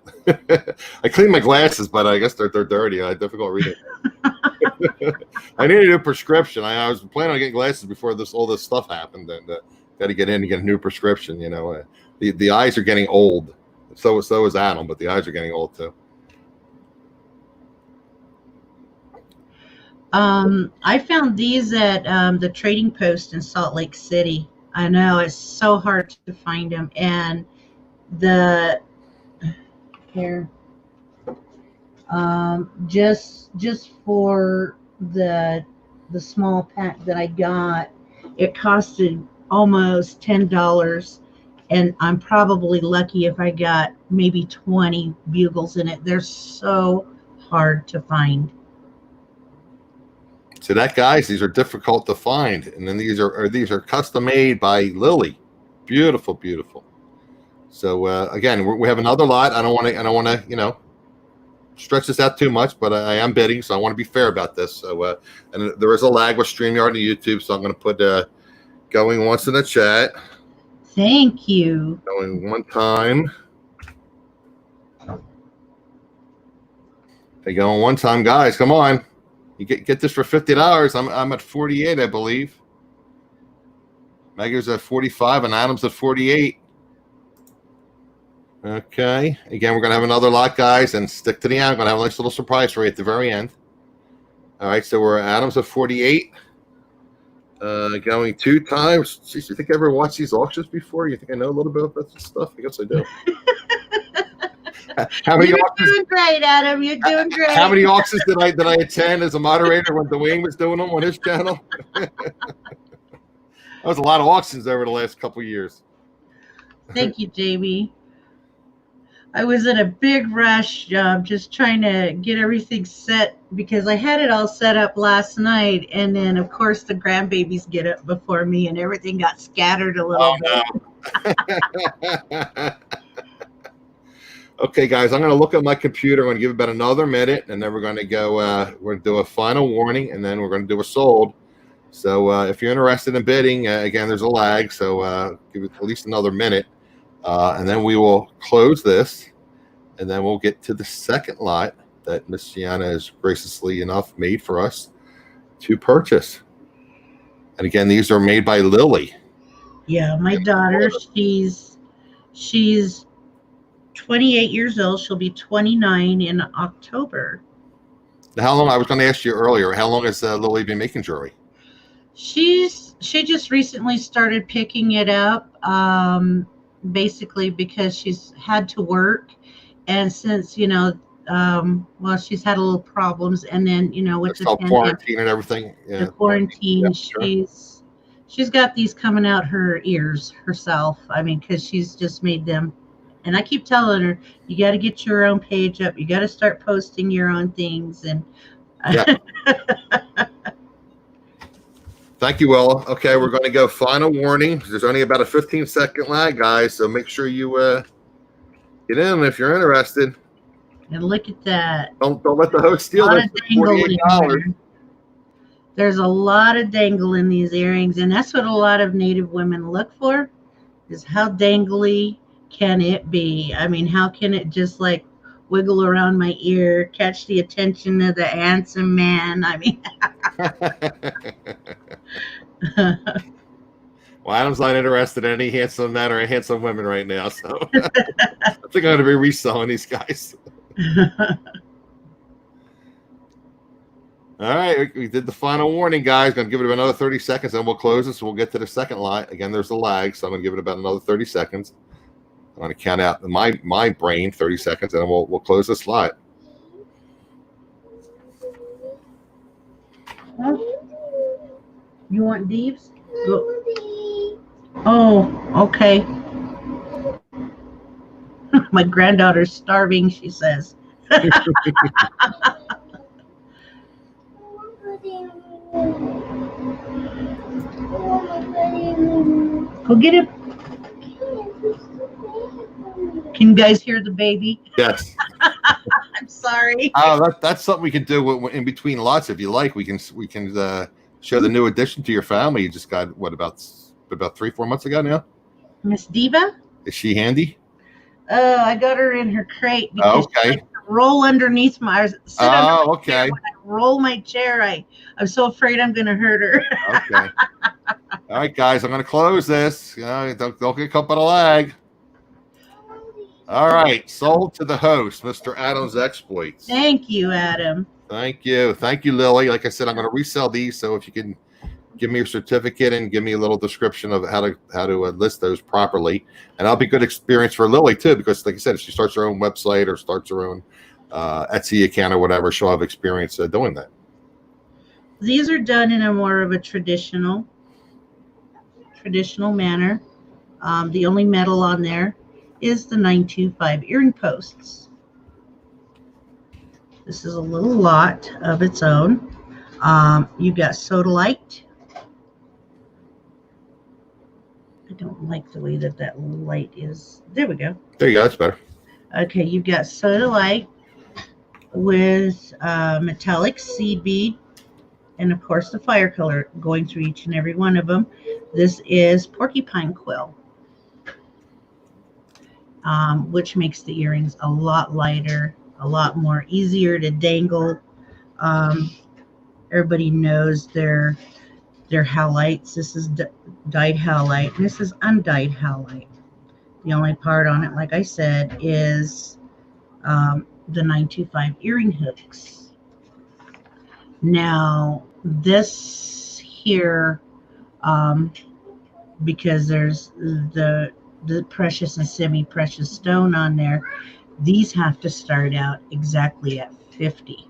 I cleaned my glasses, but I guess they're dirty. I had difficult reading. I need a new prescription. I was planning on getting glasses before all this stuff happened, and got to get in and get a new prescription. The eyes are getting old. So is Adam, but the eyes are getting old too. I found these at the Trading Post in Salt Lake City. I know it's so hard to find them, and just for the small pack that I got, it costed almost $10, and I'm probably lucky if I got maybe 20 bugles in it. They're so hard to find. So guys, these are difficult to find, and then these are custom made by Lily. Beautiful, beautiful. So again, we have another lot. I don't want to stretch this out too much, but I am bidding, so I want to be fair about this. So and there is a lag with StreamYard and YouTube, so I'm going to put going once in the chat. Thank you. Going one time. They going one time, guys. Come on. You get this for $50. I'm at 48, I believe. Megan's at 45 and Adam's at 48. Okay. Again, we're gonna have another lot, guys, and stick to the end. I'm gonna have a nice little surprise for you at the very end. All right, so we're Adam's at 48. Going 2 times. Jeez, you think I ever watched these auctions before? You think I know a little bit about this stuff? I guess I do. You're doing great, Adam. You're doing great. How many auctions did I attend as a moderator when Dwayne was doing them on his channel? That was a lot of auctions over the last couple of years. Thank you, Jamie. I was in a big rush, just trying to get everything set because I had it all set up last night, and then of course the grandbabies get up before me, and everything got scattered a little bit. No. Okay, guys, I'm going to look at my computer. I'm going to give it about another minute, and then we're going to go. We're going to do a final warning, and then we're going to do a sold. So if you're interested in bidding, again, there's a lag, so give it at least another minute, and then we will close this, and then we'll get to the second lot that Miss Geanna has graciously enough made for us to purchase. And again, these are made by Lily. Yeah, my daughter, she's 28 years old. She'll be 29 in October. How long? I was going to ask you earlier. How long has Lily been making jewelry? She just recently started picking it up, basically because she's had to work, and since she's had a little problems, and then with the quarantine and everything. Yeah. The quarantine, yeah, sure. she's got these coming out her ears herself. I mean, because she's just made them. And I keep telling her, you got to get your own page up. You got to start posting your own things. And yeah. Thank you, Willa. Okay, we're going to go final warning. There's only about a 15-second lag, guys. So make sure you get in if you're interested. And look at that. Don't let the host steal it. $48. There's a lot of dangle in these earrings, and that's what a lot of Native women look for, is how dangly can it be? I mean, how can it just like wiggle around my ear, catch the attention of the handsome man? I mean, well, Adam's not interested in any handsome men or handsome women right now, so I think I'm going to be reselling these guys. All right, we did the final warning, guys. Gonna give it another 30 seconds, and we'll close this. We'll get to the second line. Again, there's a lag, so I'm gonna give it about another 30 seconds. I'm gonna count out my brain 30 seconds, and then we'll close this lot. You want Deeves? Go. Oh, okay. My granddaughter's starving, she says. Go get him. Can you guys hear the baby? Yes. I'm sorry. Oh, that's something we can do in between lots if you like. We can show the new addition to your family. You just got what about 3-4 months ago now? Miss Diva? Is she handy? Oh, I got her in her crate because okay. she likes to roll underneath my sit oh, okay. Chair. When I roll my chair, I'm so afraid I'm gonna hurt her. Okay. All right, guys, I'm gonna close this. Don't get caught by the lag. All right, sold to the host, Mr. Adam's Exploits. Thank you, Adam. Thank you, Lily. Like I said, I'm gonna resell these, so if you can give me your certificate and give me a little description of how to list those properly, and that'll be good experience for Lily too, because like I said, if she starts her own website or starts her own Etsy account or whatever, she'll have experience doing that. These are done in a more of a traditional manner. The only metal on there is the 925 earring posts. This is a little lot of its own. You've got sodalite. I don't like the way that light is. There we go. There you go. That's better. Okay, you've got sodalite with metallic seed bead, and of course the fire color going through each and every one of them. This is porcupine quill, which makes the earrings a lot lighter, a lot more easier to dangle. Everybody knows their howlites. This is dyed howlite. This is undyed howlite. The only part on it, like I said, is the 925 earring hooks. Now this here, because there's the precious and semi-precious stone on there, these have to start out exactly at 50.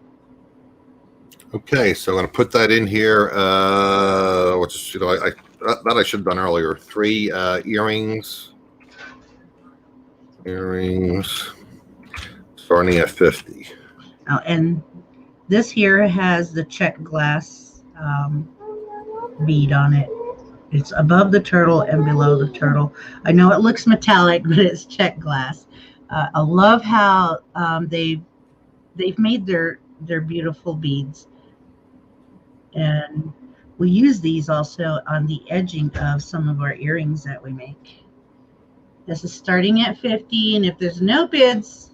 Okay, so I'm going to put that in here. I should have done earlier. 3 earrings starting at 50. Oh, and this here has the check glass bead on it. It's above the turtle and below the turtle. I know it looks metallic, but it's check glass. I love how they've made their beautiful beads. And we use these also on the edging of some of our earrings that we make. This is starting at 50, and if there's no bids,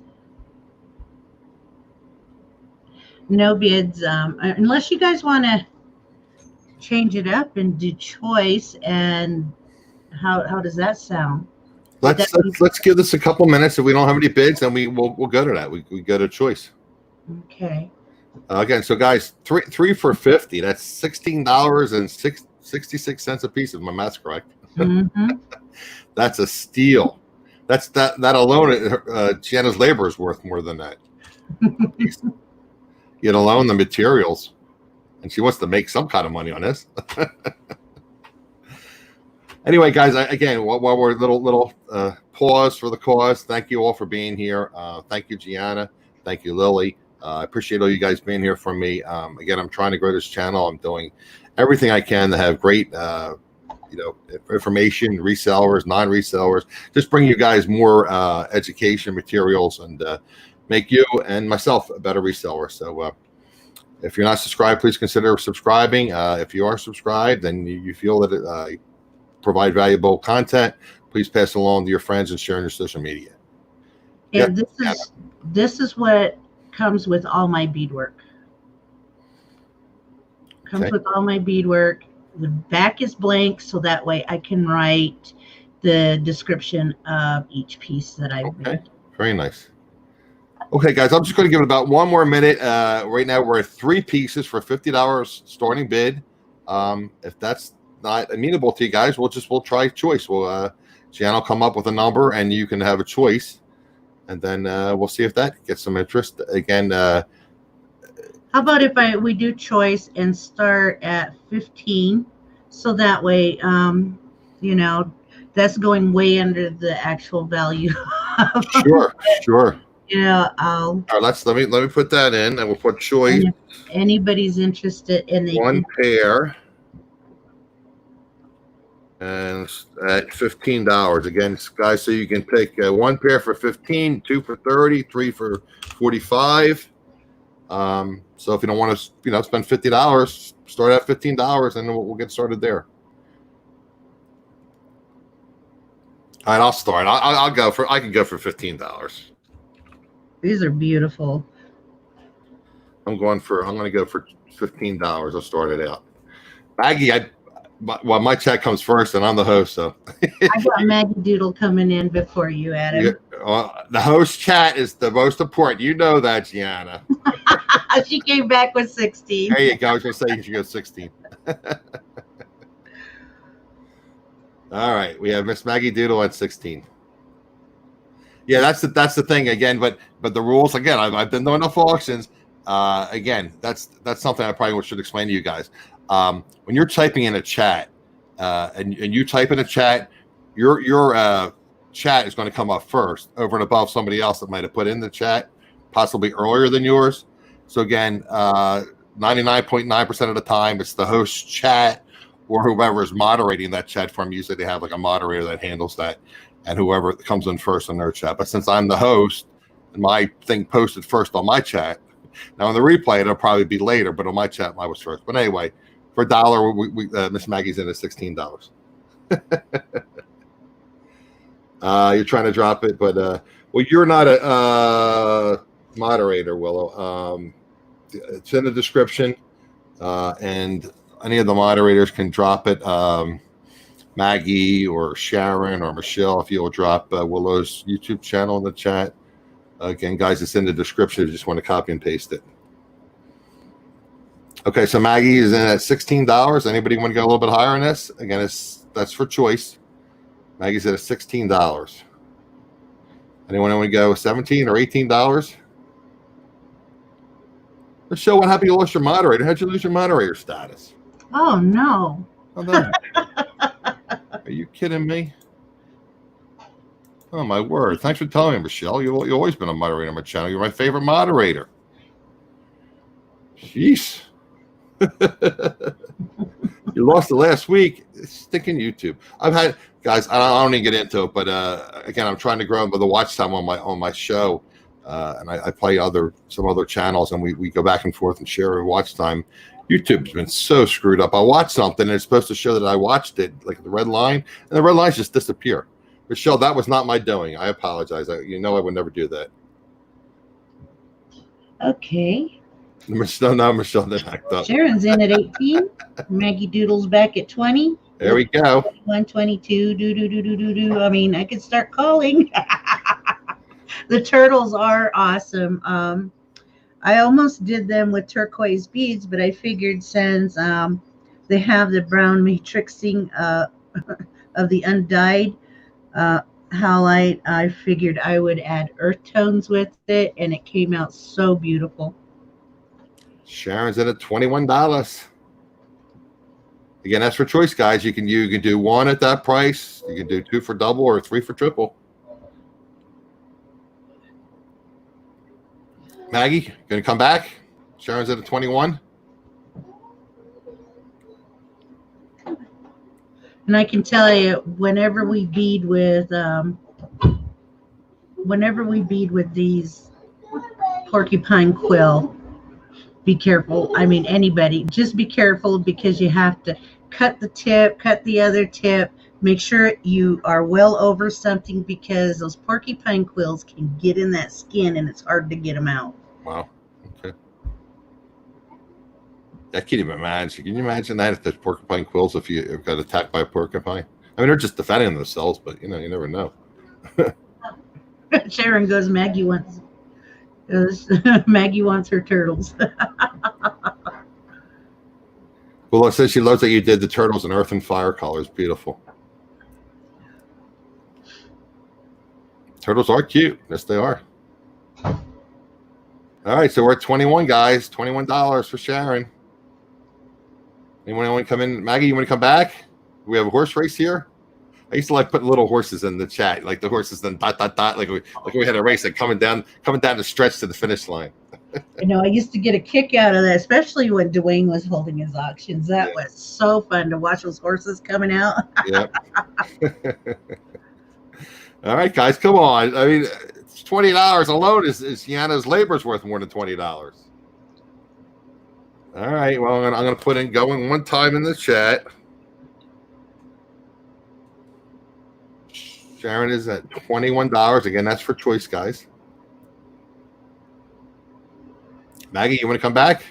unless you guys want to change it up and do choice. And how does that sound? Let's give this a couple minutes. If we don't have any bids, then we'll go to that. We go to choice. Okay. Again, so guys, three for 50. That's $16.66 a piece, if my math's correct. Mm-hmm. That's a steal. That alone, Geanna's labor is worth more than that. Yet alone the materials, and she wants to make some kind of money on this. Anyway, guys, again, while we're little pause for the cause, thank you all for being here. Thank you, Geanna. Thank you, Lily. I appreciate all you guys being here for me. Again, I'm trying to grow this channel. I'm doing everything I can to have great, information, resellers, non-resellers, just bring you guys more education materials and make you and myself a better reseller. So if you're not subscribed, please consider subscribing. If you are subscribed and you feel that it provide valuable content, please pass it along to your friends and share on your social media. And this is what comes with all my beadwork. With all my beadwork. The back is blank, so that way I can write the description of each piece that I've made. Very nice. Okay, guys, I'm just going to give it about one more minute. Right now, we're at 3 pieces for $50 starting bid. If that's not amenable to you guys, we'll try choice. Geanna will come up with a number, and you can have a choice, and then we'll see if that gets some interest. Again, How about if we do choice and start at 15, so that way, that's going way under the actual value. sure. Yeah, All right, let me put that in, and we'll put choice. And if anybody's interested in one pair, and at $15 again, guys. So you can pick one pair for 15, 2 for 30, 3 for 45. So if you don't want to, spend $50, start at $15, and we'll get started there. All right, I'll start. I can go for $15. These are beautiful. I'm going to go for $15. I'll start it out. Maggie, my check comes first, and I'm the host, so I got Maggie Doodle coming in before you, Adam. The host chat is the most important. You know that, Geanna. She came back with 16. There you go. I was going to say you should go 16. All right, we have Miss Maggie Doodle at 16. Yeah, that's the thing again. But the rules again. I've been doing enough auctions. Again, that's something I probably should explain to you guys. When you're typing in a chat, and you type in a chat, your chat is going to come up first, over and above somebody else that might have put in the chat, possibly earlier than yours. So again, 99.9% of the time, it's the host chat or whoever is moderating that chat from. Usually they have like a moderator that handles that, and whoever comes in first on their chat. But since I'm the host, and my thing posted first on my chat, now on the replay it'll probably be later, but on my chat I was first. But anyway, for $1, Miss Maggie's in at $16. You're trying to drop it, but well, you're not a moderator, Willow. It's in the description, and any of the moderators can drop it. Maggie or Sharon or Michelle, if you'll drop Willow's YouTube channel in the chat. Again, guys, it's in the description if you just want to copy and paste it. Okay, so Maggie is in at $16. Anybody want to go a little bit higher on this? Again, that's for choice. Maggie's at $16. Anyone want to go $17 or $18? Michelle, what happened? You lost your moderator. How'd you lose your moderator status? Oh no! Oh, no. Are you kidding me? Oh my word! Thanks for telling me, Michelle. You've always been a moderator on my channel. You're my favorite moderator. Jeez. You lost it last week. Sticking YouTube. I've had guys. I don't even get into it, but again, I'm trying to grow the watch time on my show, and I play some other channels, and we go back and forth and share our watch time. YouTube's been so screwed up. I watch something, and it's supposed to show that I watched it, like the red line, and the red lines just disappear. Michelle, that was not my doing. I apologize. I would never do that. Okay. Michelle didn't act up. Sharon's in at 18. Maggie Doodle's back at 20. There we go. 21, 22. I mean, I could start calling. The turtles are awesome. I almost did them with turquoise beads, but I figured since they have the brown matrixing of the undyed howlite, I figured I would add earth tones with it, and it came out so beautiful. Sharon's in at $21. Again, that's for choice, guys. You can do one at that price. You can do 2 for double or 3 for triple. Maggie, gonna come back? Sharon's at a 21. And I can tell you, whenever we bead with these porcupine quill, be careful. I mean, anybody, just be careful, because you have to cut the tip, cut the other tip, make sure you are well over something, because those porcupine quills can get in that skin and it's hard to get them out. Wow. Okay. I can't even imagine. Can you imagine that if there's porcupine quills, if you got attacked by a porcupine? I mean, they're just defending themselves, but you never know. Sharon goes, Maggie wants 'Cause Maggie wants her turtles. Well, it says she loves that you did the turtles in earth and fire colors. Beautiful. Turtles are cute. Yes, they are. All right, so we're at 21, guys. $21 for Sharon. Anyone want to come in? Maggie, you want to come back? We have a horse race here. I used to like putting little horses in the chat, like the horses then dot dot dot, like we had a race, like coming down the stretch to the finish line. I know I used to get a kick out of that, especially when Dwayne was holding his auctions. That was so fun to watch those horses coming out. Yeah. All right, guys, come on. I mean, it's $20 alone is Geanna's labor's worth more than $20. All right, well, I'm gonna put in going one time in the chat. Sharon is at $21. Again, that's for choice, guys. Maggie, you want to come back?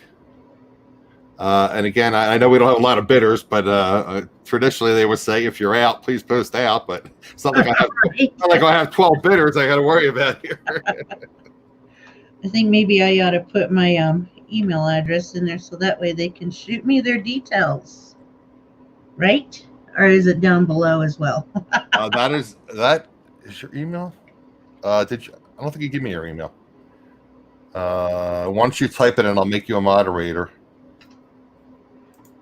And again, I know we don't have a lot of bidders, but traditionally they would say if you're out, please post out. But it's not like I have 12 bidders I got to worry about here. I think maybe I ought to put my email address in there so that way they can shoot me their details. Right? Or is it down below as well? That is your email. Did you? I don't think you give me your email. Why don't you type it and I'll make you a moderator.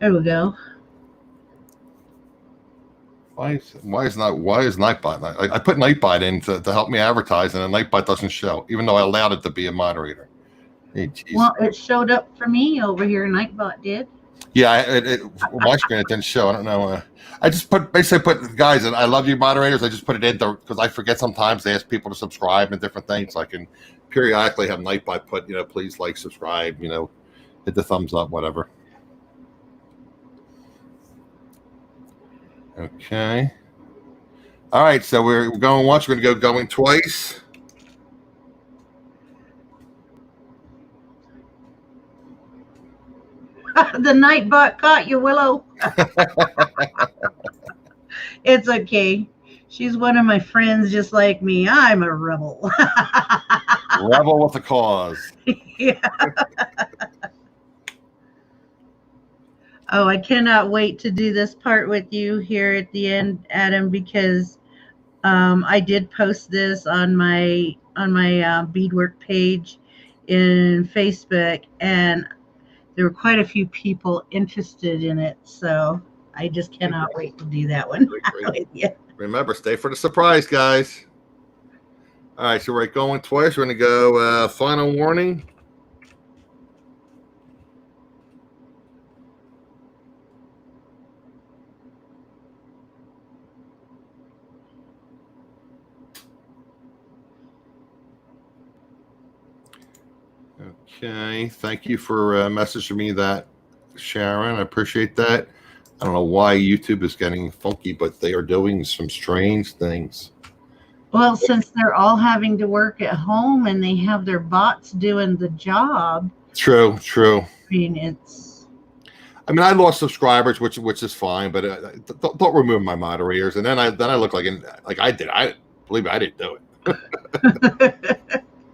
There we go. Why is Nightbot? I put Nightbot in to help me advertise, and then Nightbot doesn't show, even though I allowed it to be a moderator. Hey, well, it showed up for me over here. Nightbot did. Yeah, my screen it didn't show. I don't know. I just basically put guys, and I love you moderators. I just put it in there because I forget sometimes to ask people to subscribe and different things. So I can periodically have Nightbot put, please like, subscribe, hit the thumbs up, whatever. Okay. All right, so we're going once. We're going to go going twice. The Nightbot caught you, Willow. It's okay. She's one of my friends just like me. I'm a rebel. Rebel with a cause. Yeah. Oh, I cannot wait to do this part with you here at the end, Adam, because I did post this on my Beadwork page in Facebook, and there were quite a few people interested in it. So I just cannot wait to do that one with you. Remember, stay for the surprise, guys. All right, so we're going twice. We're going to go final warning. Okay, thank you for messaging me that, Sharon. I appreciate that. I don't know why YouTube is getting funky, but they are doing some strange things. Well, since they're all having to work at home and they have their bots doing the job. True. I mean, I lost subscribers, which is fine, but don't remove my moderators. And then I look like I did. I believe me, I didn't do it.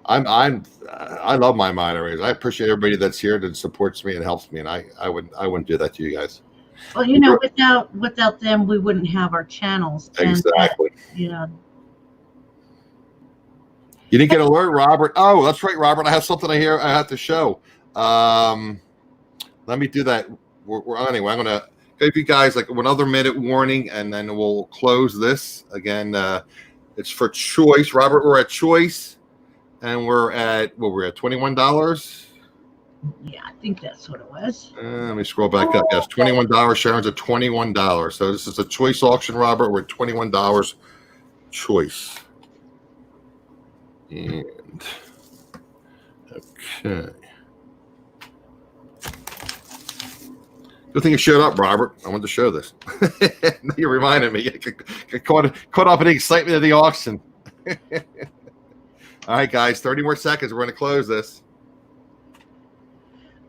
I love my moderators. I appreciate everybody that's here that supports me and helps me, and I wouldn't do that to you guys. Well, without them, we wouldn't have our channels. Exactly. And you didn't get an alert, Robert. Oh, that's right, Robert. I have something I have to show. Let me do that. Anyway, I'm gonna give you guys like 1 other minute warning, and then we'll close this again. It's for choice, Robert. We're at choice, and we're at $21. Yeah, I think that's what it was. Let me scroll back up. Yes, $21. Sharon's at $21. So this is a choice auction, Robert. We're at $21 choice. And okay. Good thing you showed up, Robert. I wanted to show this. You reminded me. Get caught up in the excitement of the auction. All right, guys, 30 more seconds. We're going to close this.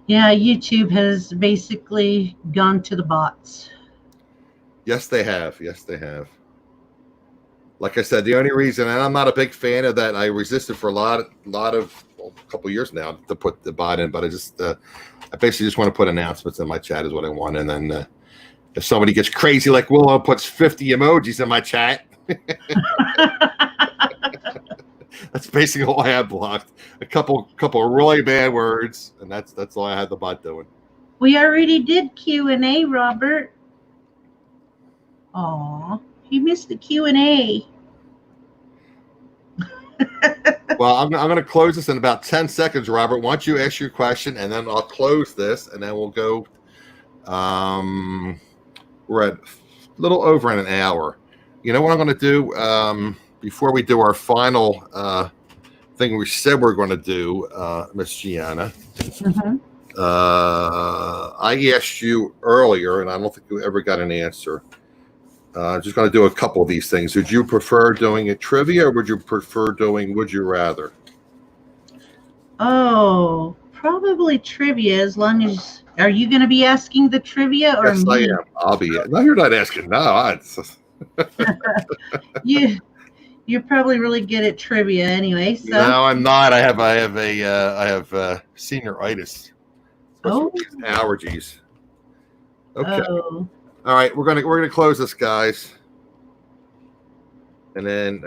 Yeah, YouTube has basically gone to the bots. Yes, they have. Yes, they have. Like I said, the only reason, and I'm not a big fan of that, I resisted for a lot of a couple years now to put the bot in, but I basically just want to put announcements in my chat is what I want. And then if somebody gets crazy like Willow puts 50 emojis in my chat, that's basically all I have blocked. A couple of really bad words, and that's all I had the bot doing. We already did Q&A, Robert. Aw, he missed the Q&A. Well, I'm going to close this in about 10 seconds, Robert. Why don't you ask your question, and then I'll close this, and then we'll go. We're at a little over an hour. You know what I'm going to do before we do our final thing we said we're going to do, Miss Geanna? Mm-hmm. I asked you earlier, and I don't think you ever got an answer. Just going to do a couple of these things. Would you prefer doing a trivia, or would you prefer doing Would You Rather? Oh, probably trivia. As long as, are you going to be asking the trivia or Yes, me? I am. I'll be. No, you're not asking. No, You're probably really good at trivia anyway. So. No, I'm not. I have senioritis. Oh. Allergies. Okay. Oh. All right, we're gonna close this, guys. And then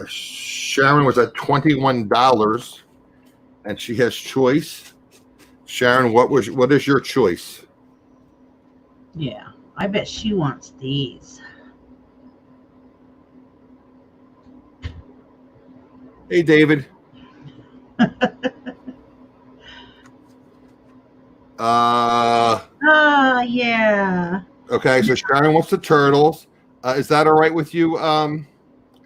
Sharon was at $21, and she has choice. Sharon, what is your choice? Yeah, I bet she wants these. Hey, David. Yeah. Okay, so Sharon wants the turtles. Is that all right with you,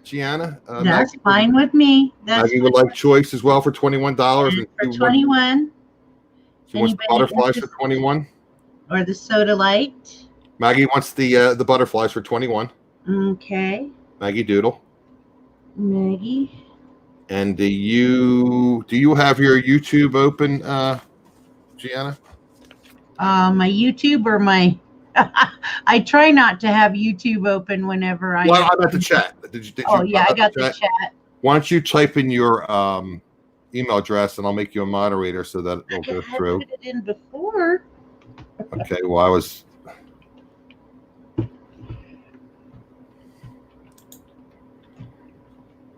Geanna? That's Maggie, fine with me. Maggie would like choice as well for $21. For 21. She wants the butterflies for 21. Or the soda light. Maggie wants the butterflies for 21. Okay. Maggie Doodle. Maggie. And do you have your YouTube open, Geanna? My YouTube or my I try not to have YouTube open whenever I. Well, I'm at the chat. Did you I got the chat. Why don't you type in your email address and I'll make you a moderator so that it'll go through. I put it in before. Okay. Well, I was.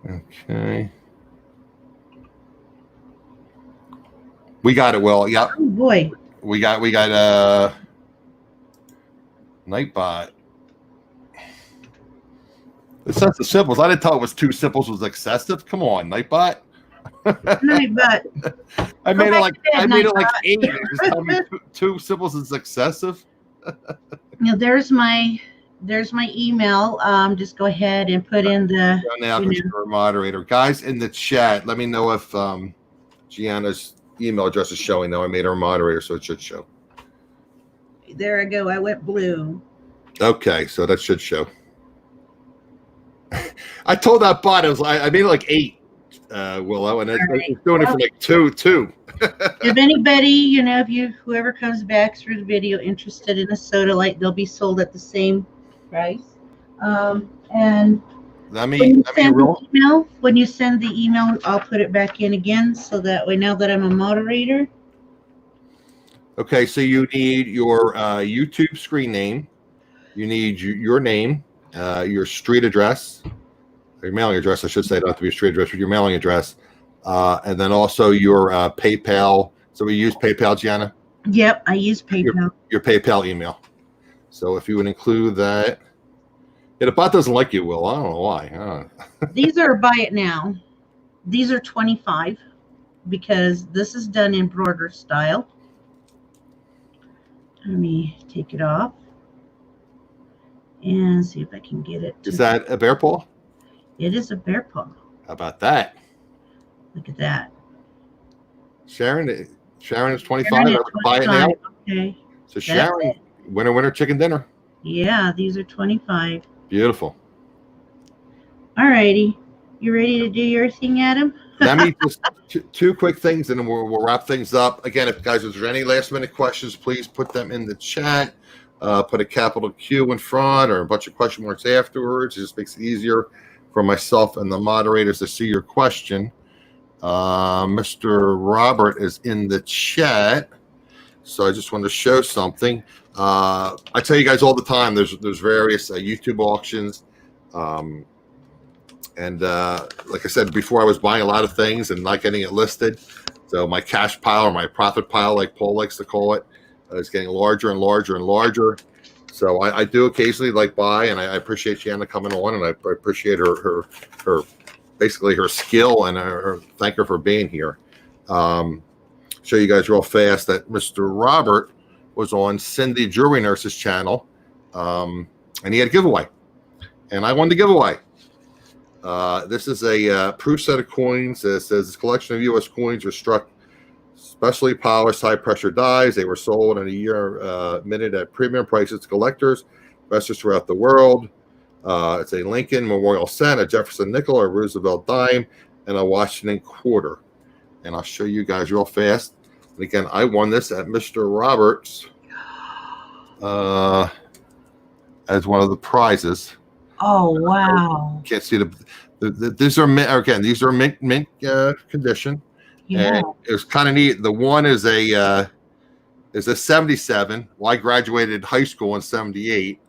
Okay. We got it. Well, yeah. Oh boy. We got Nightbot. It says the symbols. I didn't tell it was 2 symbols was excessive. Come on, Nightbot. Nightbot. I made it like 8. You just tell me 2 symbols is excessive. Now there's my email. Just go ahead and put in the now you're a moderator. Guys in the chat, let me know if Gianna's email address is showing. Now I made her a moderator, so it should show. There I go. I went blue. Okay, so that should show. I told that bot I made it like 8, Willow, and it's doing it for like 2. If anybody, whoever comes back through the video interested in a soda light, they'll be sold at the same price. And when you send the email, I'll put it back in again, so that way, now that I'm a moderator. Okay, so you need your YouTube screen name, you need your name, your street address, your mailing address, I should say, not to be a street address, but your mailing address, and then also your PayPal. So we use PayPal, Geanna? Yep, I use PayPal. Your PayPal email. So if you would include that. Yeah, the bot doesn't like you, Will. I don't know why. These are buy it now. These are 25 because this is done in broader style. Let me take it off and see if I can get it. Is that a bear paw? It is a bear paw. How about that? Look at that. Sharon is 25. Buy it now. Okay. So Sharon, winner, chicken dinner. Yeah, these are 25. Beautiful. All righty. You ready to do your thing, Adam? Let me just 2 quick things, and then we'll wrap things up. Again, if there's any last-minute questions, please put them in the chat. Put a capital Q in front or a bunch of question marks afterwards. It just makes it easier for myself and the moderators to see your question. Mr. Robert is in the chat, so I just wanted to show something. I tell you guys all the time, there's various YouTube auctions, and like I said before, I was buying a lot of things and not getting it listed. So my cash pile, or my profit pile, like Paul likes to call it, is getting larger and larger and larger. So I do occasionally buy, and I appreciate Geanna coming on, and I appreciate her basically her skill, and her thank her for being here. Show you guys real fast that Mr. Robert was on Cindy Jewelry Nurse's channel, and he had a giveaway, and I won the giveaway. This is a proof set of coins. It says this collection of U.S. coins were struck specially polished high pressure dies. They were sold in a year minute at premium prices to collectors, investors throughout the world. It's a Lincoln Memorial cent, a Jefferson nickel, a Roosevelt dime, and a Washington quarter. And I'll show you guys real fast. And again, I won this at Mr. Roberts as one of the prizes. Oh, wow. Can't see these are mint, again, these are mint condition. Yeah. And it was kind of neat. The one is a 77. Well, I graduated high school in 78,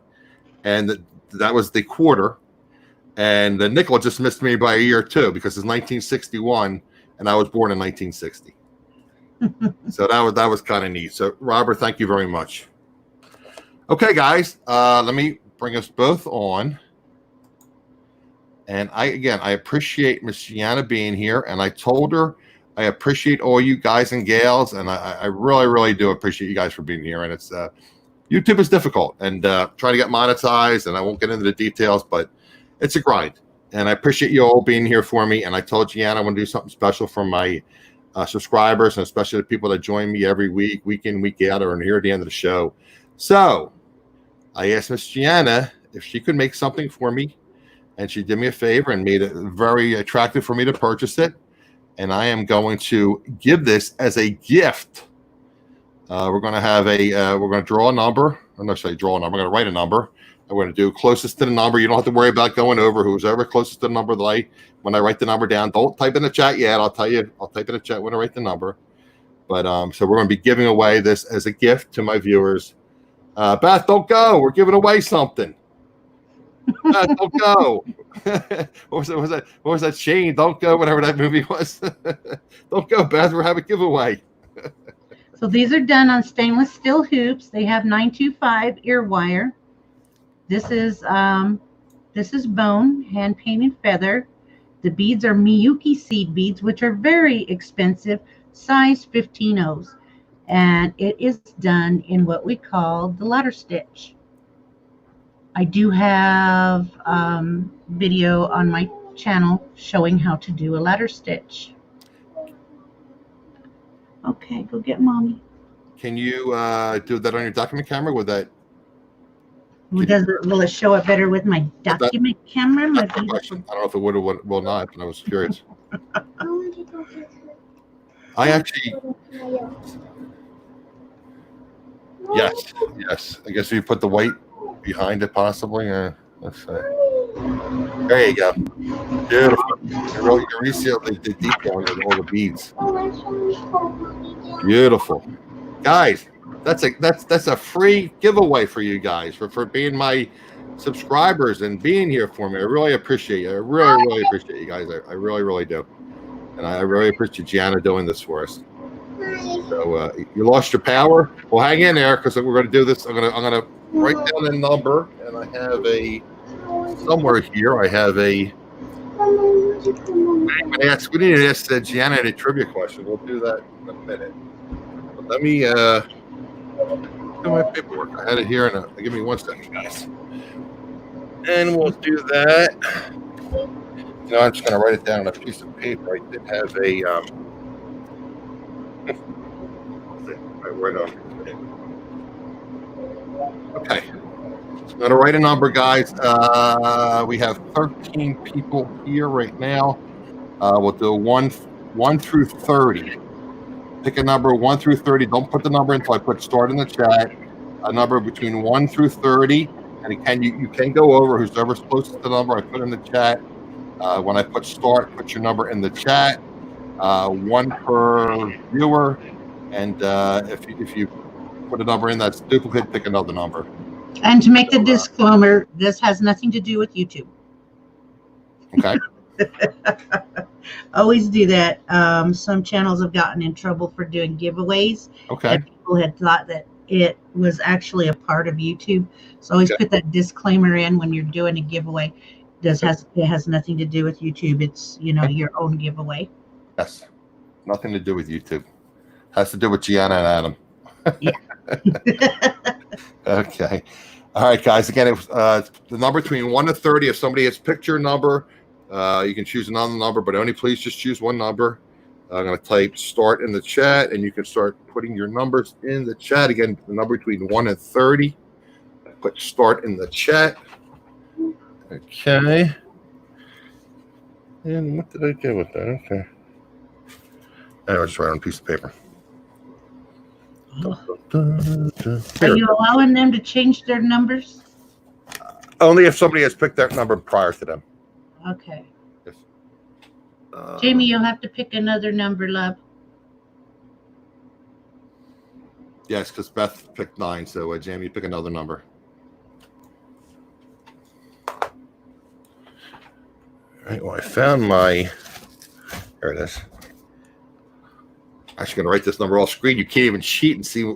and that was the quarter. And the nickel just missed me by a year or two, because it's 1961 and I was born in 1960. So that was kind of neat. So Robert, thank you very much. Okay, guys, let me bring us both on. And I appreciate Miss Geanna being here, and I told her I appreciate all you guys and gals, and I really, really do appreciate you guys for being here. And it's YouTube is difficult, and trying to get monetized, and I won't get into the details, but it's a grind. And I appreciate you all being here for me. And I told Geanna I want to do something special for my subscribers, and especially the people that join me every week, week in, week out, or here at the end of the show. So I asked Miss Geanna if she could make something for me, and she did me a favor and made it very attractive for me to purchase it. And I am going to give this as a gift. We're going to have we're going to draw a number. I'm not saying draw a number. I'm going to write a number. I'm going to do closest to the number. You don't have to worry about going over. Who's ever closest to the number, when I write the number down, don't type in the chat yet. I'll tell you, I'll type in the chat when I write the number. But so we're going to be giving away this as a gift to my viewers. Beth, don't go. We're giving away something. Beth, don't go. What was that? Shane, don't go. Whatever that movie was. Don't go, Beth. We're having a giveaway. So these are done on stainless steel hoops. They have 925 ear wire. This is bone, hand painted feather. The beads are Miyuki seed beads, which are very expensive, size 15/0s. And it is done in what we call the ladder stitch. I do have video on my channel showing how to do a ladder stitch. Okay, go get mommy. Can you do that on your document camera? Will it show it better with my document camera? That's the question. I don't know if it would or will not, but I was curious. I actually, yes. I guess you put the white behind it, possibly. Let's see. There you go. Beautiful. You really see the detail in all the beads. Beautiful, guys. That's a free giveaway for you guys for being my subscribers and being here for me. I really appreciate you. I really appreciate you guys. I really do. And I really appreciate Geanna doing this for us. So you lost your power? Well, hang in there, because we're going to do this. I'm going to write down a number, and I have somewhere here. I have we need to ask Geanna a trivia question. We'll do that in a minute. But let me do my paperwork. I had it here, and give me 1 second, guys. And we'll do that. I'm just going to write it down on a piece of paper. I did have okay. So I'm going to write a number, guys. We have 13 people here right now. We'll do 1 through 30. Pick a number 1 through 30. Don't put the number until I put start in the chat. A number between 1 through 30. And you can go over. Whoever's closest to the number I put in the chat. When I put start, put your number in the chat. one per viewer. And if you put a number in that's duplicate, pick another number. And to make the disclaimer, this has nothing to do with YouTube. Okay. Always do that. Some channels have gotten in trouble for doing giveaways. Okay. And people had thought that it was actually a part of YouTube. So always put that disclaimer in when you're doing a giveaway. It has nothing to do with YouTube. It's, your own giveaway. Yes. Nothing to do with YouTube. Has to do with Geanna and Adam. Yeah. Okay. All right, guys. Again, it was, the number between 1 to 30. If somebody has picked your number, you can choose another number, but only please just choose one number. I'm going to type start in the chat, and you can start putting your numbers in the chat. Again, the number between 1 and 30. Put start in the chat. Okay. And what did I do with that? Okay. I'll just write on a piece of paper. Are you allowing them to change their numbers? Only if somebody has picked that number prior to them. Okay. Yes. Jamie, you'll have to pick another number, love. Yes, because Beth picked 9. So, Jamie, pick another number. All right. Well, I found my. There it is. I'm actually going to write this number off screen. You can't even cheat and see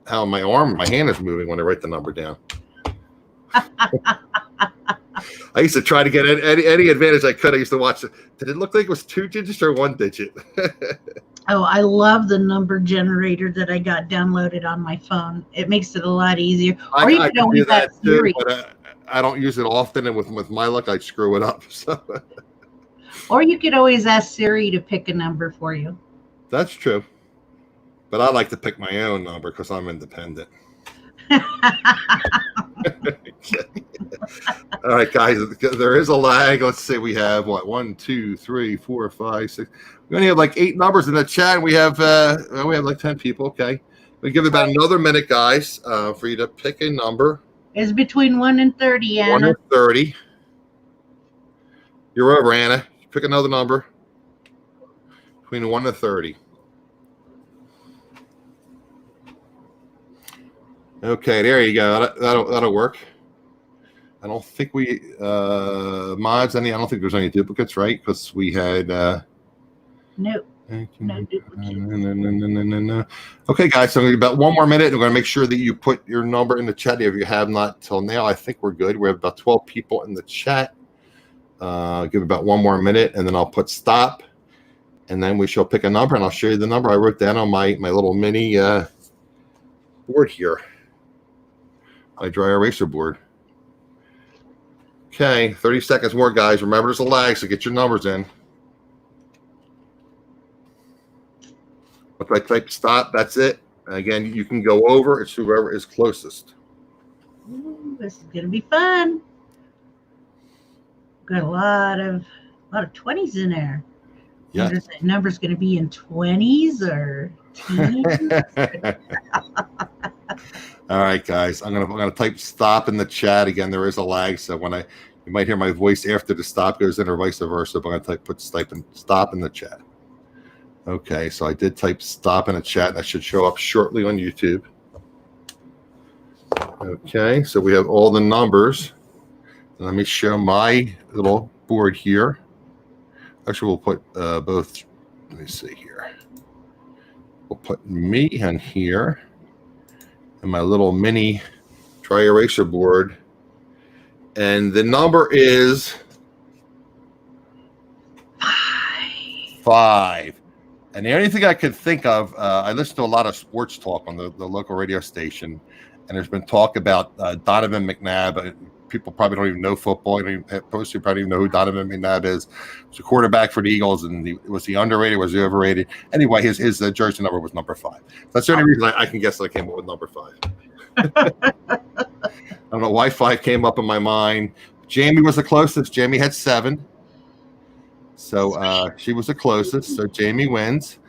how my hand is moving when I write the number down. I used to try to get any advantage I could. I used to watch it. Did it look like it was 2 digits or 1 digit? Oh, I love the number generator that I got downloaded on my phone. It makes it a lot easier. Or you can always ask Siri. But I don't use it often, and with my luck, I screw it up. So. Or you could always ask Siri to pick a number for you. That's true. But I like to pick my own number because I'm independent. All right, guys, there is a lag. Let's see, we have what? 1, 2, 3, 4, 5, 6. We only have like 8 numbers in the chat. We have like 10 people. Okay, we give it about another minute, guys, for you to pick a number. It's between 1 and 30, Anna. 1 and 30. You're over, Anna. Pick another number between 1 and 30. Okay, there you go. That'll work. I don't think we mods any. I don't think there's any duplicates, right? Because we had no duplicates. No. Okay, guys. So about 1 more minute. We're going to make sure that you put your number in the chat if you have not till now. I think we're good. We have about 12 people in the chat. Give about 1 more minute, and then I'll put stop, and then we shall pick a number, and I'll show you the number I wrote down on my little mini board here. My dry eraser board. Okay, 30 seconds more, guys. Remember, there's a lag, so get your numbers in. If I type stop, that's it. Again, you can go over. It's whoever is closest. Ooh, this is gonna be fun. Got a lot of 20s in there. Yeah. Wonder if that number's gonna be in 20s or teens. All right, guys. I'm gonna type stop in the chat. Again, there is a lag, so you might hear my voice after the stop goes in, or vice versa. But I'm gonna put stop in the chat. Okay, so I did type stop in the chat. That should show up shortly on YouTube. Okay, so we have all the numbers. Let me show my little board here. Actually, we'll put both. Let me see here. We'll put me on here. And my little mini dry eraser board, and the number is 5. And the only thing I could think of, I listen to a lot of sports talk on the local radio station, and there's been talk about Donovan McNabb. People probably don't even know football. Most people probably even know who Donovan McNabb is. He's a quarterback for the Eagles, and was he underrated? Was he overrated? Anyway, his jersey number was number 5. That's the only reason I can guess that I came up with number 5. I don't know why 5 came up in my mind. Jamie was the closest. Jamie had 7. So she was the closest. So Jamie wins.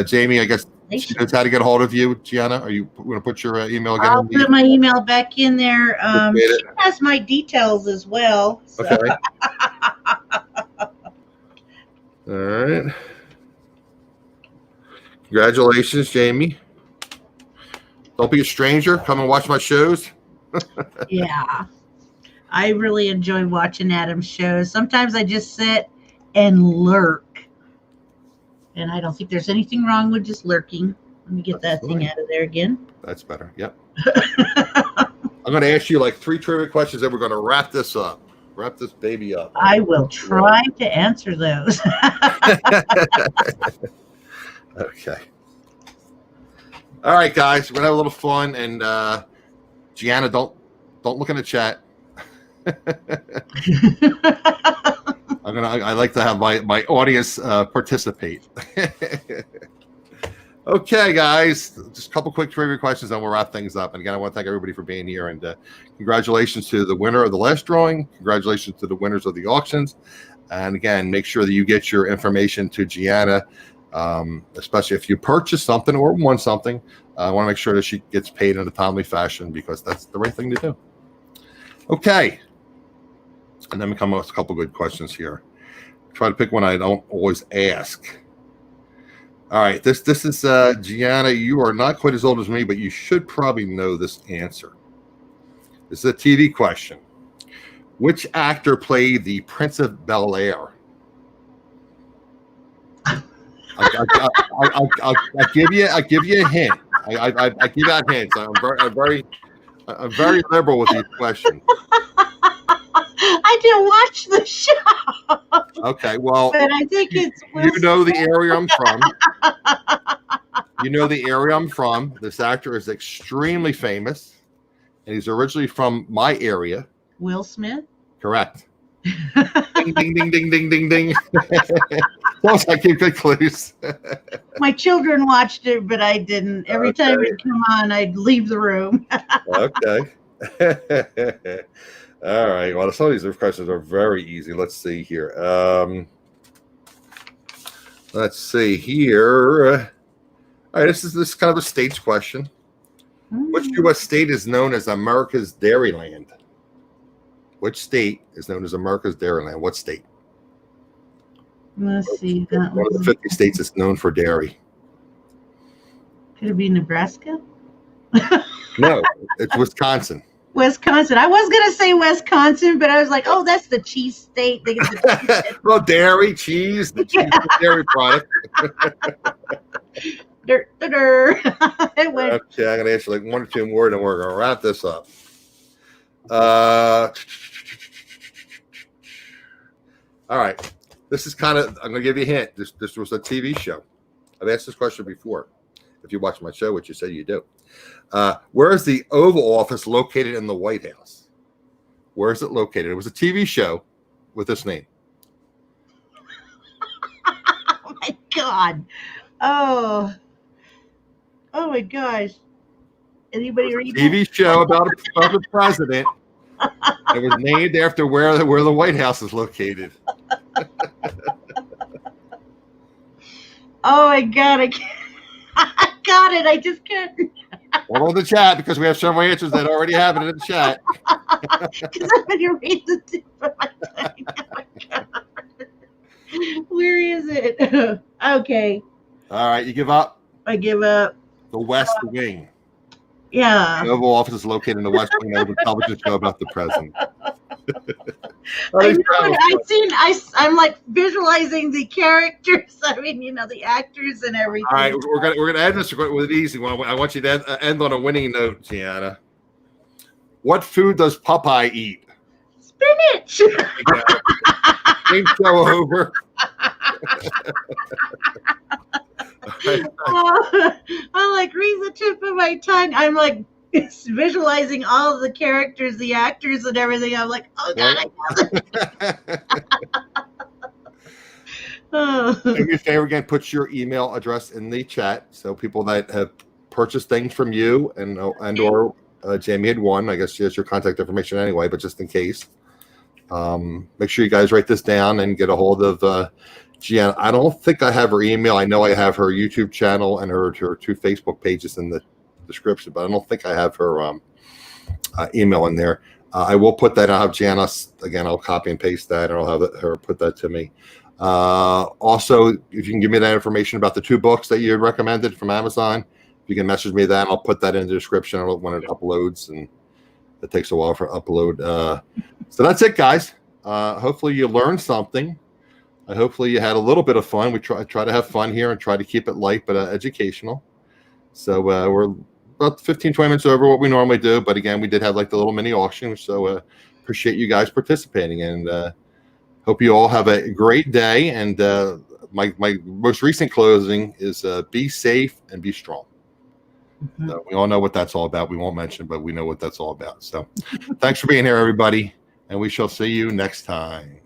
Jamie, I guess she knows how to get a hold of you. Geanna, are you going to put your email again? I'll put my email back in there. She has my details as well. So. Okay. All right. Congratulations, Jamie. Don't be a stranger. Come and watch my shows. Yeah. I really enjoy watching Adam's shows. Sometimes I just sit and lurk. And I don't think there's anything wrong with just lurking. Let me get that thing out of there again. That's better. Yep. I'm going to ask you like 3 trivia questions, and we're going to wrap this up. Wrap this baby up. I will try to answer those. Okay. All right, guys. We're going to have a little fun. And Geanna, don't look in the chat. I like to have my audience participate. Okay, guys, just a couple quick trivia questions, and we'll wrap things up. And again, I want to thank everybody for being here, and congratulations to the winner of the last drawing. Congratulations to the winners of the auctions. And again, make sure that you get your information to Geanna, especially if you purchase something or won something. I want to make sure that she gets paid in a timely fashion, because that's the right thing to do. Okay. And then we come up with a couple good questions here. Try to pick one I don't always ask. All right, this is Geanna. You are not quite as old as me, but you should probably know this answer. This is a TV question. Which actor played the Prince of Bel-Air? I'll give you a hint. I give out hints. I'm very liberal with these questions. I didn't watch the show. Okay, well, but I think it's you know the area I'm from. You know the area I'm from. This actor is extremely famous, and he's originally from my area. Will Smith? Correct. Ding, ding, ding, ding, ding, ding, ding. Plus, I keep good clues. My children watched it, but I didn't. Every time it come on, I'd leave the room. Okay. All right. Well, some of these questions are very easy. Let's see here. Let's see here. All right. This is kind of a states question. Which U.S. state is known as America's Dairyland? Which state is known as America's Dairyland? What state? Let's see. That one of the 50 states is known for dairy. Could it be Nebraska? No, it's Wisconsin. Wisconsin. I was going to say Wisconsin, but I was like, oh, that's the cheese state. They get the cheese. Well, dairy, cheese, the cheese, the dairy product. Okay, I'm going to ask you like 1 or 2 more, and we're going to wrap this up. All right. This is kind of, I'm going to give you a hint. This was a TV show. I've asked this question before. If you watch my show, which you say you do. Where is the Oval Office located in the White House? Where is it located? It was a TV show with this name. Oh, my God. Oh my gosh. Anybody read that? TV show about the president. It was named after where the White House is located. Oh my God. I got it. I just can't. Well, on the chat, because we have several answers that already have it in the chat. Because I'm going to read the tip of my tongue. Oh my God. Where is it? Okay. All right, you give up? I give up. The West Wing. Yeah. The Oval Office is located in the West Wing. That was a television show about the president. I'm like visualizing the characters. I mean, the actors and everything. All right, we're gonna end this with an easy one. I want you to end on a winning note, Geanna. What food does Popeye eat? Spinach. Game show over. I'm like, read the tip of my tongue. I'm like visualizing all of the characters, the actors, and everything. I'm like, oh God, I got it. Do me a favor again, put your email address in the chat so people that have purchased things from you and or Jamie had won. I guess she has your contact information anyway, but just in case, make sure you guys write this down and get a hold of Geanna. I don't think I have her email. I know I have her YouTube channel and her 2 Facebook pages in the description, but I don't think I have her email in there. I will put that. I'll have Geanna again. I'll copy and paste that, and I'll have her put that to me. Also, if you can give me that information about the 2 books that you had recommended from Amazon, if you can message me that, I'll put that in the description when it uploads, and it takes a while for upload. So that's it, guys. Hopefully you learned something. Hopefully you had a little bit of fun. We try to have fun here and try to keep it light but educational. So we're about 15-20 minutes over what we normally do, but again, we did have like the little mini auction. So appreciate you guys participating, and hope you all have a great day. And my most recent closing is be safe and be strong. So we all know what that's all about. We won't mention, but we know what that's all about. So thanks for being here, everybody, and we shall see you next time.